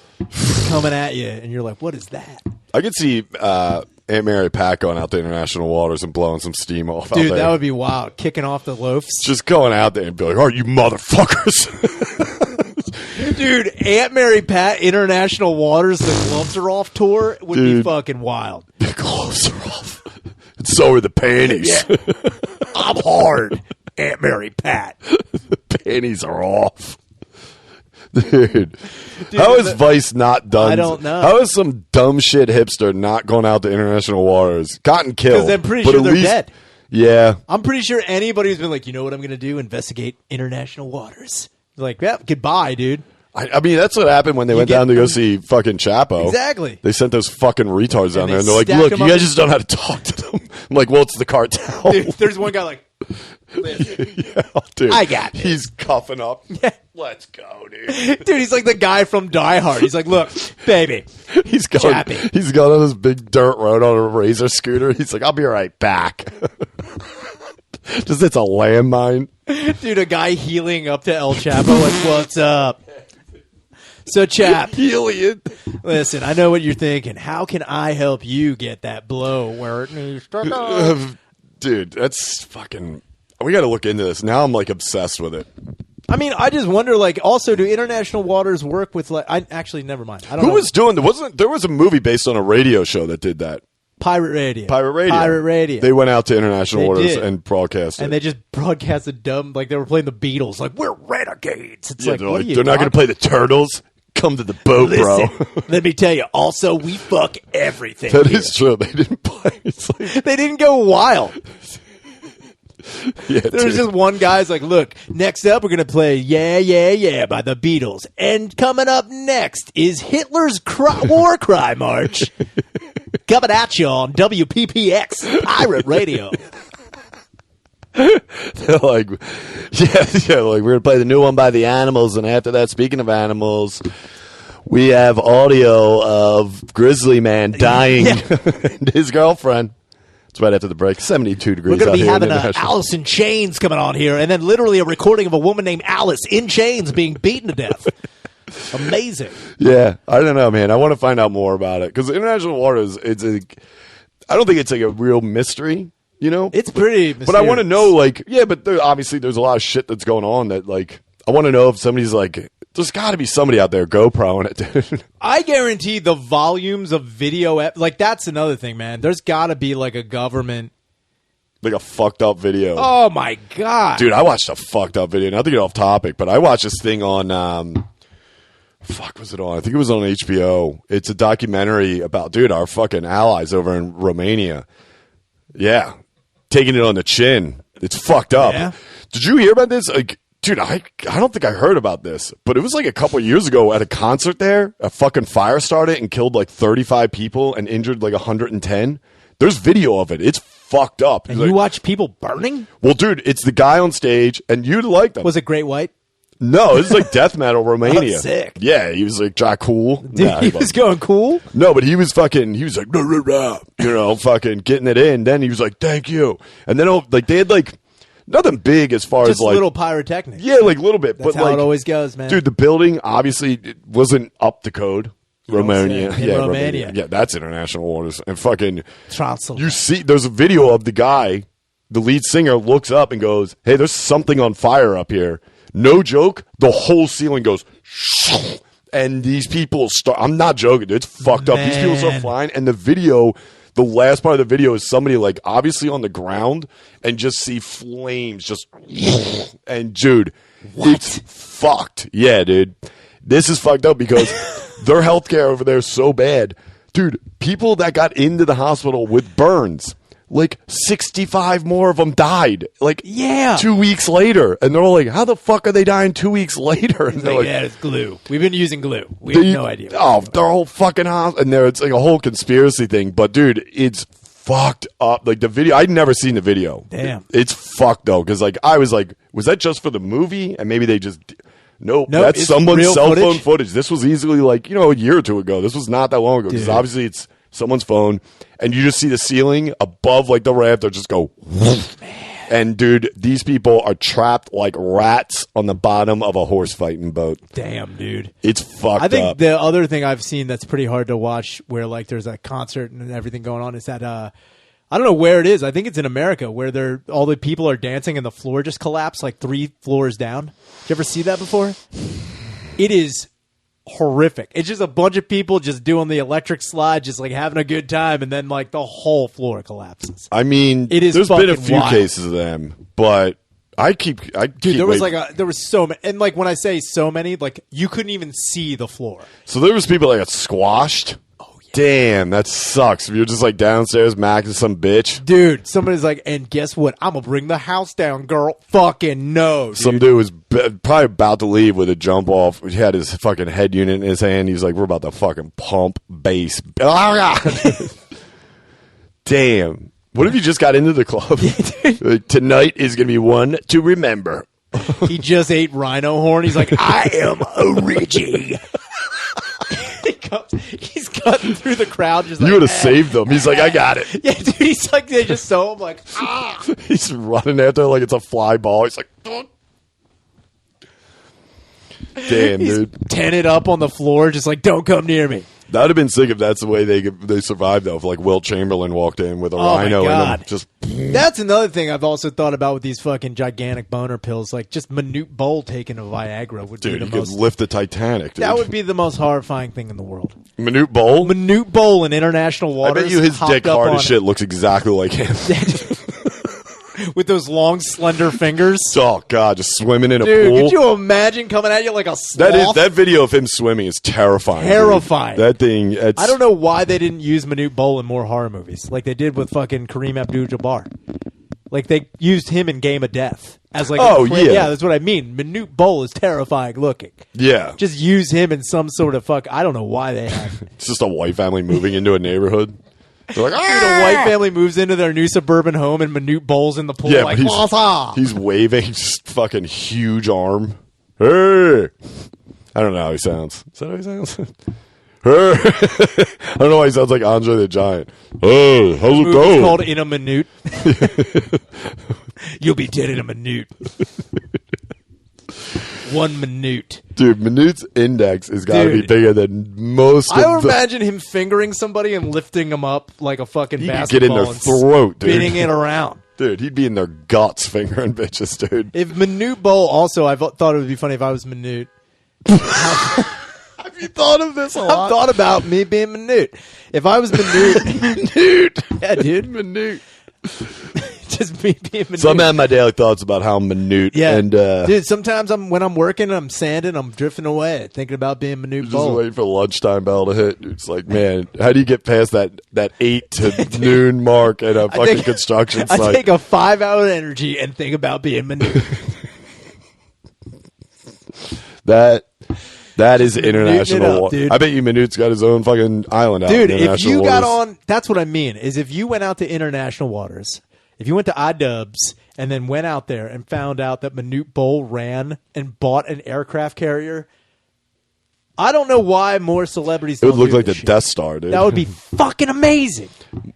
Coming at you, and you're like, what is that? I could see Aunt Mary Pat going out to international waters and blowing some steam off out there. Dude, that would be wild. Kicking off the loafs. Just going out there and be like, oh, you motherfuckers. Dude, Aunt Mary Pat International Waters, the gloves are off tour would be fucking wild. The gloves are off. And so are the panties. Yeah. I'm hard, Aunt Mary Pat. The panties are off. Dude, how is Vice not done? I don't know. How is some dumb shit hipster not going out to international waters? Gotten killed. Because I'm pretty sure they're dead. Yeah. I'm pretty sure anybody who's been like, you know what I'm going to do? Investigate international waters. Like, yeah, goodbye, dude. I mean, that's what happened when they went down to go see fucking Chapo. Exactly. They sent those fucking retards down there, and they're like, look, you guys just don't know how to talk to them. I'm like, well, it's the cartel. Dude, there's one guy like, yeah, dude. I got this. He's cuffing up. Yeah. Let's go, dude. Dude, he's like the guy from Die Hard. He's like, look, baby. He's gone on this big dirt road on a razor scooter. He's like, I'll be right back. Just it's a landmine. Dude, a guy healing up to El Chapo like, what's up? So, Chap, listen, I know what you're thinking. How can I help you get that blow where it needs to go? Dude, that's fucking... We got to look into this. Now I'm, like, obsessed with it. I mean, I just wonder, like, also, do international waters work with, like... Actually, never mind. I don't know. Who was doing... There was a movie based on a radio show that did that. Pirate Radio. Pirate Radio. They went out to international waters and broadcast it. And they just broadcasted dumb... Like, they were playing the Beatles. Like, we're renegades. It's like, what are you they're not going to play the Turtles? Come to the boat, bro. Let me tell you. Also, we fuck everything. That is true. They didn't play. They didn't go wild. Yeah, there's just one guy's like, look, next up we're going to play Yeah, Yeah, Yeah by the Beatles. And coming up next is Hitler's War Cry March. Coming at you on WPPX Pirate Radio. They're like, yeah, like we're going to play the new one by the Animals. And after that, speaking of animals, We have audio of Grizzly Man dying and his girlfriend. It's right after the break. 72 degrees. We're going to be having International. Alice in Chains coming on here, and then literally a recording of a woman named Alice in chains being beaten to death. Amazing. Yeah, I don't know, man. I want to find out more about it because international waters. I don't think it's like a real mystery. You know, It's pretty mysterious. But I want to know, like, but obviously there's a lot of shit that's going on that, like, I want to know if somebody's like, there's got to be somebody out there GoProing it, dude. I guarantee the volumes of video, like, that's another thing, man. There's got to be, like, a government. Like a fucked up video. Oh, my God. Dude, I watched a fucked up video. Not to get off topic, but I watched this thing on, was it on? I think it was on HBO. It's a documentary about, dude, our fucking allies over in Romania. Yeah. Taking it on the chin. It's fucked up. Yeah. Did you hear about this? Like, dude, I don't think I heard about this, but it was like a couple of years ago at a concert there. A fucking fire started and killed like 35 people and injured like 110. There's video of it. It's fucked up. And like, you watch people burning? well, dude, it's the guy on stage, and you'd like them. Was it Great White? No, this is like death metal Romania. Oh, sick. Yeah, he was like Jack Cool. Dude, Nah, he was wasn't. going cool? No, but he was like, rah, rah, rah, you know, fucking getting it in. Then he was like, thank you. And then like they had like nothing big as far Just as like little pyrotechnics. yeah, like a little bit. That's but how like it always goes, man. dude, the building obviously it wasn't up to code. Romania, say. In Romania. Yeah, that's international waters. And fucking, Transylvania. you see, there's a video of the guy, the lead singer, looks up and goes, "Hey, there's something on fire up here." No joke, the whole ceiling goes, and these people start. I'm not joking, dude. It's fucked up. These people start Man. flying, and the video. The last part of the video is somebody like obviously on the ground and just see flames just and dude, it's fucked. Yeah, dude. This is fucked up because their healthcare over there is so bad. Dude, people that got into the hospital with burns, like 65 more of them died. Like Yeah. 2 weeks later. And they're all like, how the fuck are they dying 2 weeks later? And they're Like, like, yeah, it's glue. We've been using glue. We have no idea. Oh, their whole fucking house, and it's like a whole conspiracy thing. But dude, it's fucked up. Like the video, I'd never seen the video. Damn. It's fucked though, because like I was like, was that just for the movie? And maybe they just. Nope, Nope, that's it's someone's real cell footage? phone footage. This was easily like, a year or two ago. This was not that long ago. Because Dude. obviously it's someone's phone, and you just see the ceiling above like the raft. Just go. And dude, these people are trapped like rats on the bottom of a horse fighting boat. Damn, dude. It's fucked I think up. the other thing I've seen that's pretty hard to watch where like there's a concert and everything going on is that I don't know where it is. I think it's in America where all the people are dancing and the floor just collapsed like 3 floors down. Did you ever see that before? It is horrific. It's just a bunch of people just doing the electric slide, just like having a good time, and then like the whole floor collapses. I mean, It is there's been a fucking few wild. cases of them, but Dude, there was there was so many, and like when I say so many, like you couldn't even see the floor. so there was people that got squashed. Oh yeah. Damn, that sucks. If you're just like downstairs macking some bitch. Dude, somebody's like, and guess what? I'm gonna bring the house down, girl. Fucking no, dude. Some dude was probably about to leave with a jump off. He had his fucking head unit in his hand. He's like, we're about to fucking pump bass. Damn. What if you just got into the club? Like, tonight is going to be one to remember. He just ate rhino horn. He's like, I am a Reggie. He's cutting through the crowd. Just You like, would have saved them. He's like, I got it. Yeah, dude. He's like, they just saw him like, ah. He's running after like it's a fly ball. He's like, damn, He's dude. tented up on the floor, just like, don't come near me. That would have been sick if that's the way they survived, though. If like Wilt Chamberlain walked in with a Oh, my rhino in God. him. Just That's another thing I've also thought about with these fucking gigantic boner pills. Like, just Manute Bol taking a Viagra would dude, be you the could most. lift the Titanic, dude. That would be the most horrifying thing in the world. Manute Bol? Manute Bol in international I waters. bet you his hopped dick up hard on- as shit looks exactly like him. with those long, slender fingers. Oh god, just swimming in a Dude, pool. could you imagine coming at you like a sloth? that video of him swimming is terrifying. dude. Terrifying. That thing. It's, I don't know why they didn't use Manute Bol in more horror movies, like they did with fucking Kareem Abdul-Jabbar. Like they used him in Game of Death as like. Oh, yeah, yeah. that's what I mean. Manute Bol is terrifying looking. Yeah, Just use him in some sort of fuck. I don't know why they have. it's just a white family moving into a neighborhood. They're like, Dude, a white family moves into their new suburban home and Manute Bol's in the pool yeah, like, but "What's up?" he's waving, just fucking huge arm. Hey, I don't know how he sounds. Is that how he sounds? I don't know why he sounds like Andre the Giant. Oh, how's it It's going? called In a Minute. You'll be dead in a minute. 1 minute. Dude, Minute's index has got to be Dude. bigger than most I of would the... imagine him fingering somebody and lifting them up like a fucking He could basketball get in their and throat, dude. spinning it around. Dude, he'd be in their guts fingering bitches, dude. If Minute Bowl also, I thought it would be funny if I was Minute. Have you thought of this a I've thought about me being Minute. If I was Minute. Minute. Yeah, dude. Minute. Just me being Minute. So I'm having my daily thoughts about how Minute Yeah, and dude. Sometimes when I'm working, I'm sanding, I'm drifting away, thinking about being Minute just Bowl. waiting for the lunchtime bell to hit. It's like, man, how do you get past that 8 to noon mark at a fucking construction site? I take a 5-hour energy and think about being Minute. That is Minuting it international. up, Wa- dude. I bet you Minute's got his own fucking island out Dude, in if international you got waters. on, that's what I mean, is if you went out to international waters, if you went to iDubbbz and then went out there and found out that Minute Bowl ran and bought an aircraft carrier, I don't know why more celebrities It would don't look do like the this shit. Death Star, dude. That would be fucking amazing.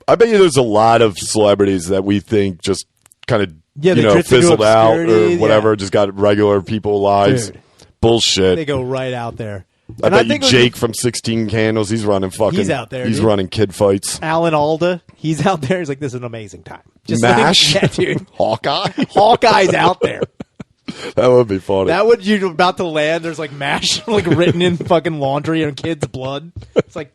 I bet you there's a lot of celebrities that we think just kind of Yeah, they drift into fizzled out or obscurity, whatever, yeah. just got regular people lives. Dude. Bullshit. They go right out there. I And bet you think it was Jake from 16 Candles, he's running fucking. He's out there, He's dude. running kid fights. Alan Alda, he's out there. He's like, this is an amazing time. MASH? Yeah, dude. Hawkeye? Hawkeye's out there. That would be funny. That would you're about to land. There's like MASH like written in fucking laundry and kids' blood. It's like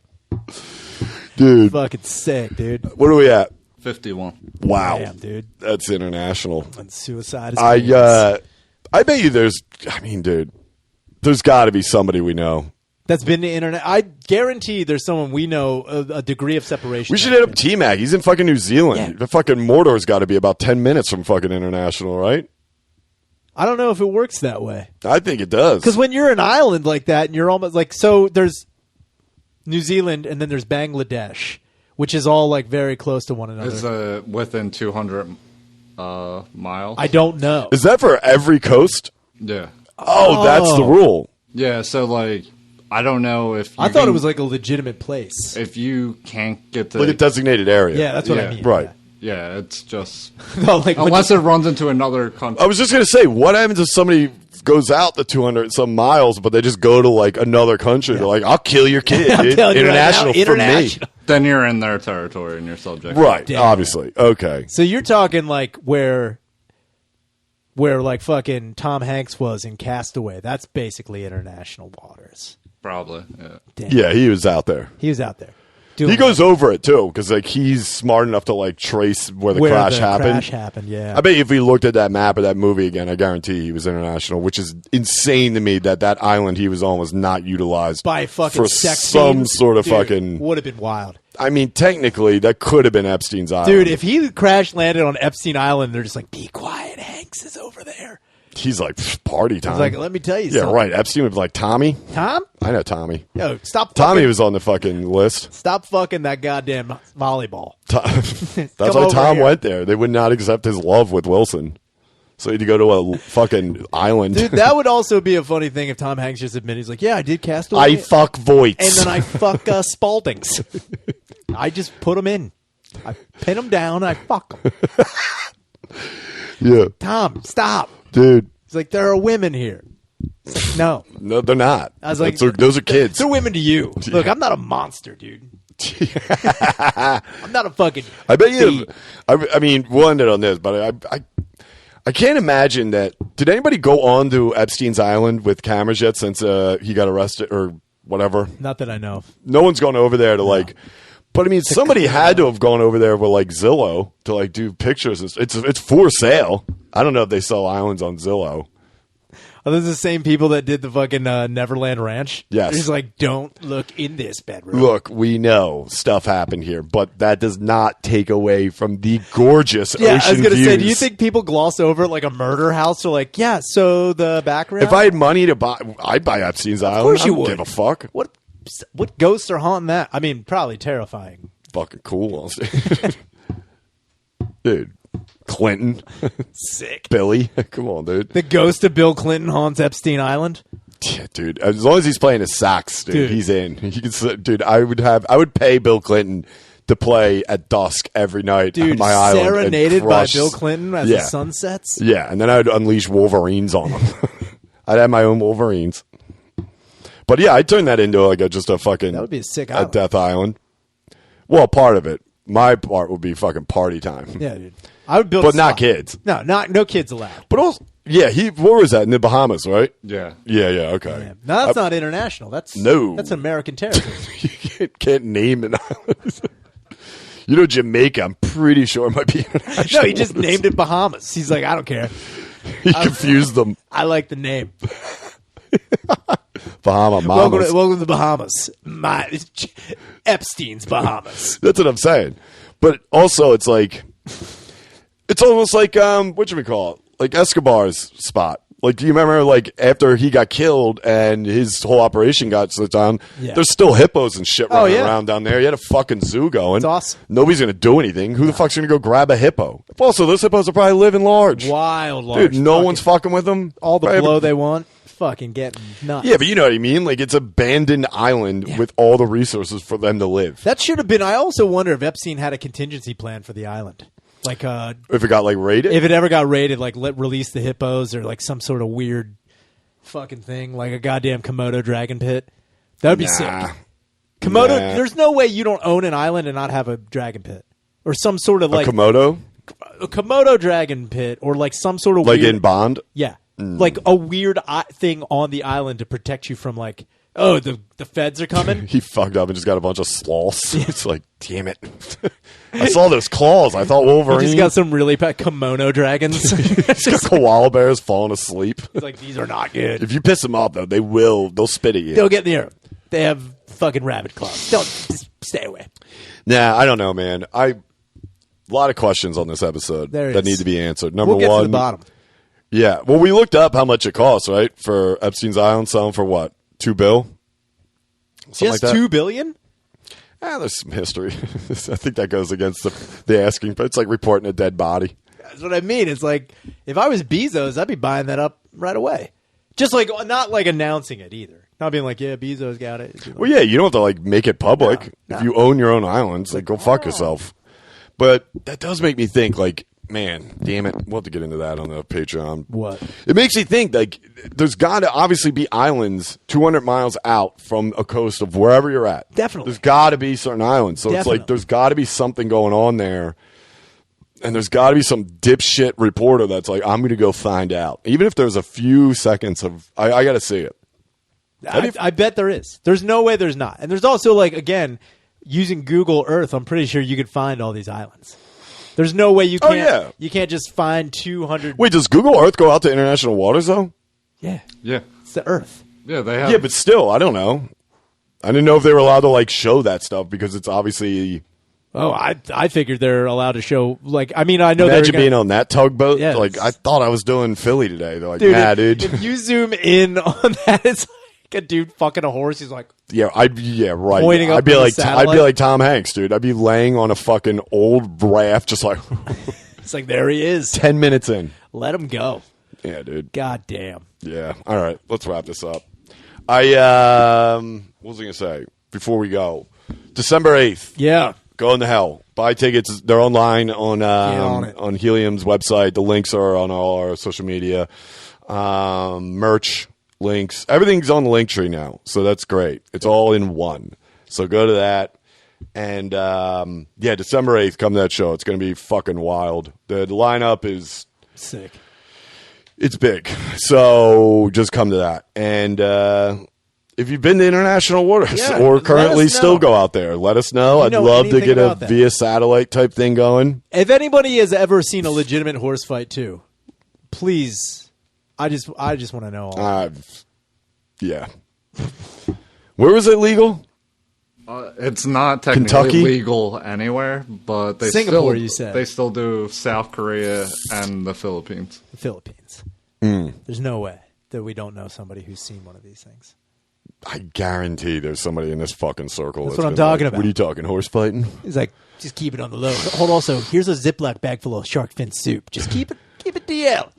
dude, fucking sick, dude. what are we at? 51. Wow. Damn, dude. That's international. And suicide is crazy. I bet you there's got to be somebody we know. That's been the internet. I guarantee there's someone we know a degree of separation. We should hit up T-Mac. He's in fucking New Zealand. Yeah. The fucking Mordor's got to be about 10 minutes from fucking international, right? I don't know if it works that way. I think it does. Because when you're an island like that and you're almost like, so there's New Zealand and then there's Bangladesh, which is all like very close to one another. It's within 200 miles. I don't know. Is that for every coast? Yeah. Oh, that's the rule. Yeah, so like I don't know if you I thought can- it was like a legitimate place. if you can't get to Like a designated area. Yeah, that's what I Yeah. mean. Right. yeah, it's just No, like when unless it runs into another country. I was just going to say, what happens if somebody goes out the 200 and some miles, but they just go to like another country? They're like, I'll kill your kid, I'm dude. telling you right International now, for international. Then you're in their territory and you're subject. me. Right, Damn. obviously. Okay. So you're talking like where like fucking Tom Hanks was in Castaway. That's basically international waters. Probably. Yeah. Damn. Yeah, he was out there. He was out there. He doing goes over it too, because like he's smart enough to like trace where the crash happened. Crash happened, yeah. I bet if we looked at that map of that movie again, I guarantee he was international, which is insane to me that island he was on was not utilized by fucking for sex some scenes. sort of Dude, fucking. would have been wild. I mean, technically, that could have been Epstein's island. Dude, if he crash landed on Epstein Island, they're just like, be quiet, Hanks is over there. he's like "Pff, party time. He's like, let me tell you yeah, something. right. Epstein was like Tommy. Tom? I know Tommy. Yo, stop Tommy fucking, was on the fucking list. stop fucking that goddamn volleyball. That's Come why over Tom here. went there. They would not accept his love with Wilson, so he had to go to a fucking island. Dude, that would also be a funny thing if Tom Hanks just admitted, he's like, yeah, I did Castaway. I fuck Voights. and then I fuck Spaldings. I just put them in. I pin them down. I fuck them. yeah, Tom, stop. dude. He's like, there are women here. It's like, no. No, they're not. I was like, those are kids. They're women to you. Look, I'm not a monster, dude. I'm not a fucking. I bet you. bee. I mean, we'll end it on this, but I can't imagine that. Did anybody go on to Epstein's Island with cameras yet since he got arrested or whatever? Not that I know of. No one's gone over there to like. But I mean, somebody had to have gone over there with like Zillow to like do pictures. It's for sale. I don't know if they sell islands on Zillow. Are those the same people that did the fucking Neverland Ranch? Yes. He's like, don't look in this bedroom. Look, we know stuff happened here, but that does not take away from the gorgeous Yeah, ocean I was gonna views. say, do you think people gloss over like a murder house? Or like, yeah, so the background. If I had money to buy, I'd buy Epstein's Island. course I you don't would. give a fuck. what ghosts are haunting that? I mean, probably terrifying. Fucking cool, honestly. Dude. Clinton, Sick. Billy, come on, dude. The ghost of Bill Clinton haunts Epstein Island. Yeah, dude. As long as he's playing his sax, dude, he's in. He can, dude. I would pay Bill Clinton to play at dusk every night dude, on my island. Serenaded by Bill Clinton as the sun sets? Yeah, and then I'd unleash Wolverines on him. I'd have my own Wolverines. But yeah, I'd turn that into like just a fucking... That would be a sick island. A death island. Well, part of it. My part would be fucking party time. Yeah, dude. I would build but not kids. No kids allowed. But also... Yeah, what was that? In the Bahamas, right? Yeah. Yeah, okay. Yeah. No, that's not international. That's American territory. You can't name an island. You know, Jamaica, I'm pretty sure might be international. No, he just named it Bahamas. He's like, I don't care. He confused them. I like the name. Bahamas. Welcome to the Bahamas. Epstein's Bahamas. That's what I'm saying. But also, it's almost like, whatchamacallit? Like Escobar's spot. Like, do you remember, like, after he got killed and his whole operation got shut down, there's still hippos and shit running around down there. You had a fucking zoo going. It's awesome. Nobody's going to do anything. Who the fuck's going to go grab a hippo? Also, those hippos are probably living large. Wild large. Dude, no one's fucking with them. All the blow they want. Fucking getting nuts. Yeah, but you know what I mean? Like, it's abandoned island with all the resources for them to live. That should have been... I also wonder if Epstein had a contingency plan for the island. Like if it got like raided? If it ever got raided, like release the hippos or like some sort of weird fucking thing, like a goddamn Komodo dragon pit. That would be sick. Komodo, there's no way you don't own an island and not have a dragon pit. Or some sort of like... A Komodo? A Komodo dragon pit or like some sort of like weird... in Bond? Yeah. Like a weird thing on the island to protect you from like... Oh, the feds are coming? He fucked up and just got a bunch of sloths. It's like, damn it. I saw those claws. I thought Wolverine. He just got some really kimono dragons. He's got koala bears falling asleep. He's like, these are not good. If you piss them off, though, they'll spit at you. They'll get in the air. They have fucking rabbit claws. Don't, just stay away. Nah, I don't know, man. A lot of questions on this episode that need to be answered. Number we'll get one. To the bottom. Yeah. Well, we looked up how much it costs, right? For Epstein's Island, selling for what? $2 billion? Just like $2 billion? There's some history. I think that goes against the asking, but it's like reporting a dead body. That's what I mean. It's like, if I was Bezos, I'd be buying that up right away. Just like, not like announcing it either. Not being like, yeah, Bezos got it. Well, yeah, you don't have to like make it public. No. If you own your own islands, like go fuck yourself. But that does make me think, like, man, damn it. We'll have to get into that on the Patreon. What? It makes me think, like, there's got to obviously be islands 200 miles out from a coast of wherever you're at. Definitely. There's got to be certain islands. So it's like there's got to be something going on there. And there's got to be some dipshit reporter that's like, I'm going to go find out. Even if there's a few seconds of, I got to see it. I bet there is. There's no way there's not. And there's also, like, again, using Google Earth, I'm pretty sure you could find all these islands. There's no way you can't. You can't just find 200. Wait, does Google Earth go out to international waters though? Yeah. Yeah. It's the Earth. Yeah, they have. Yeah, but still, I don't know. I didn't know if they were allowed to like show that stuff because it's obviously. Oh, I figured they're allowed to show. Like, I mean, I know. Imagine being on that tugboat. Yeah, like, I thought I was doing Philly today. They're like, dude. If you zoom in on that, it's like a dude fucking a horse. He's like, right. Pointing up I'd be like satellite. Tom Hanks, dude. I'd be laying on a fucking old raft, just like. It's like, there he is. 10 minutes in. Let him go. Yeah, dude. God damn. Yeah. All right. Let's wrap this up. What was I going to say before we go? December 8th. Yeah. Going to hell. Buy tickets. They're online on Helium's website. The links are on all our social media. Merch, links. Everything's on the link tree now. So that's great. It's all in one. So go to that. And, December 8th, come to that show. It's going to be fucking wild. The lineup is sick. It's big. So just come to that. And if you've been to international waters or currently still go out there, let us know. I'd love to get a via satellite type thing going. If anybody has ever seen a legitimate horse fight too, please, I just want to know all. Yeah. Where was it legal? It's not technically Kentucky? legal anywhere, but they Singapore, still, you said. They still do South Korea and the Philippines. The Philippines. There's no way that we don't know somebody who's seen one of these things. I guarantee there's somebody in this fucking circle. That's what I'm talking about. What are you talking, horse fighting? He's like, just keep it on the low. Hold also, here's a Ziploc bag full of shark fin soup. Just keep it DL.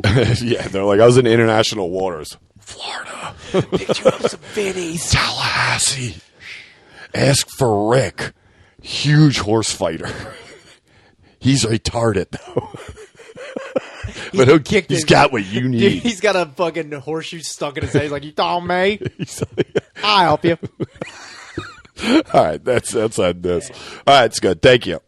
Yeah, they're like, I was in international waters. Florida. Picked you up some Vinnies. Tallahassee. Ask for Rick. Huge horse fighter. He's retarded, though. But he's got what you need. Dude, he's got a fucking horseshoe stuck in his head. He's like, you thought me? I'll help you. All right, that's on this. All right, it's good. Thank you.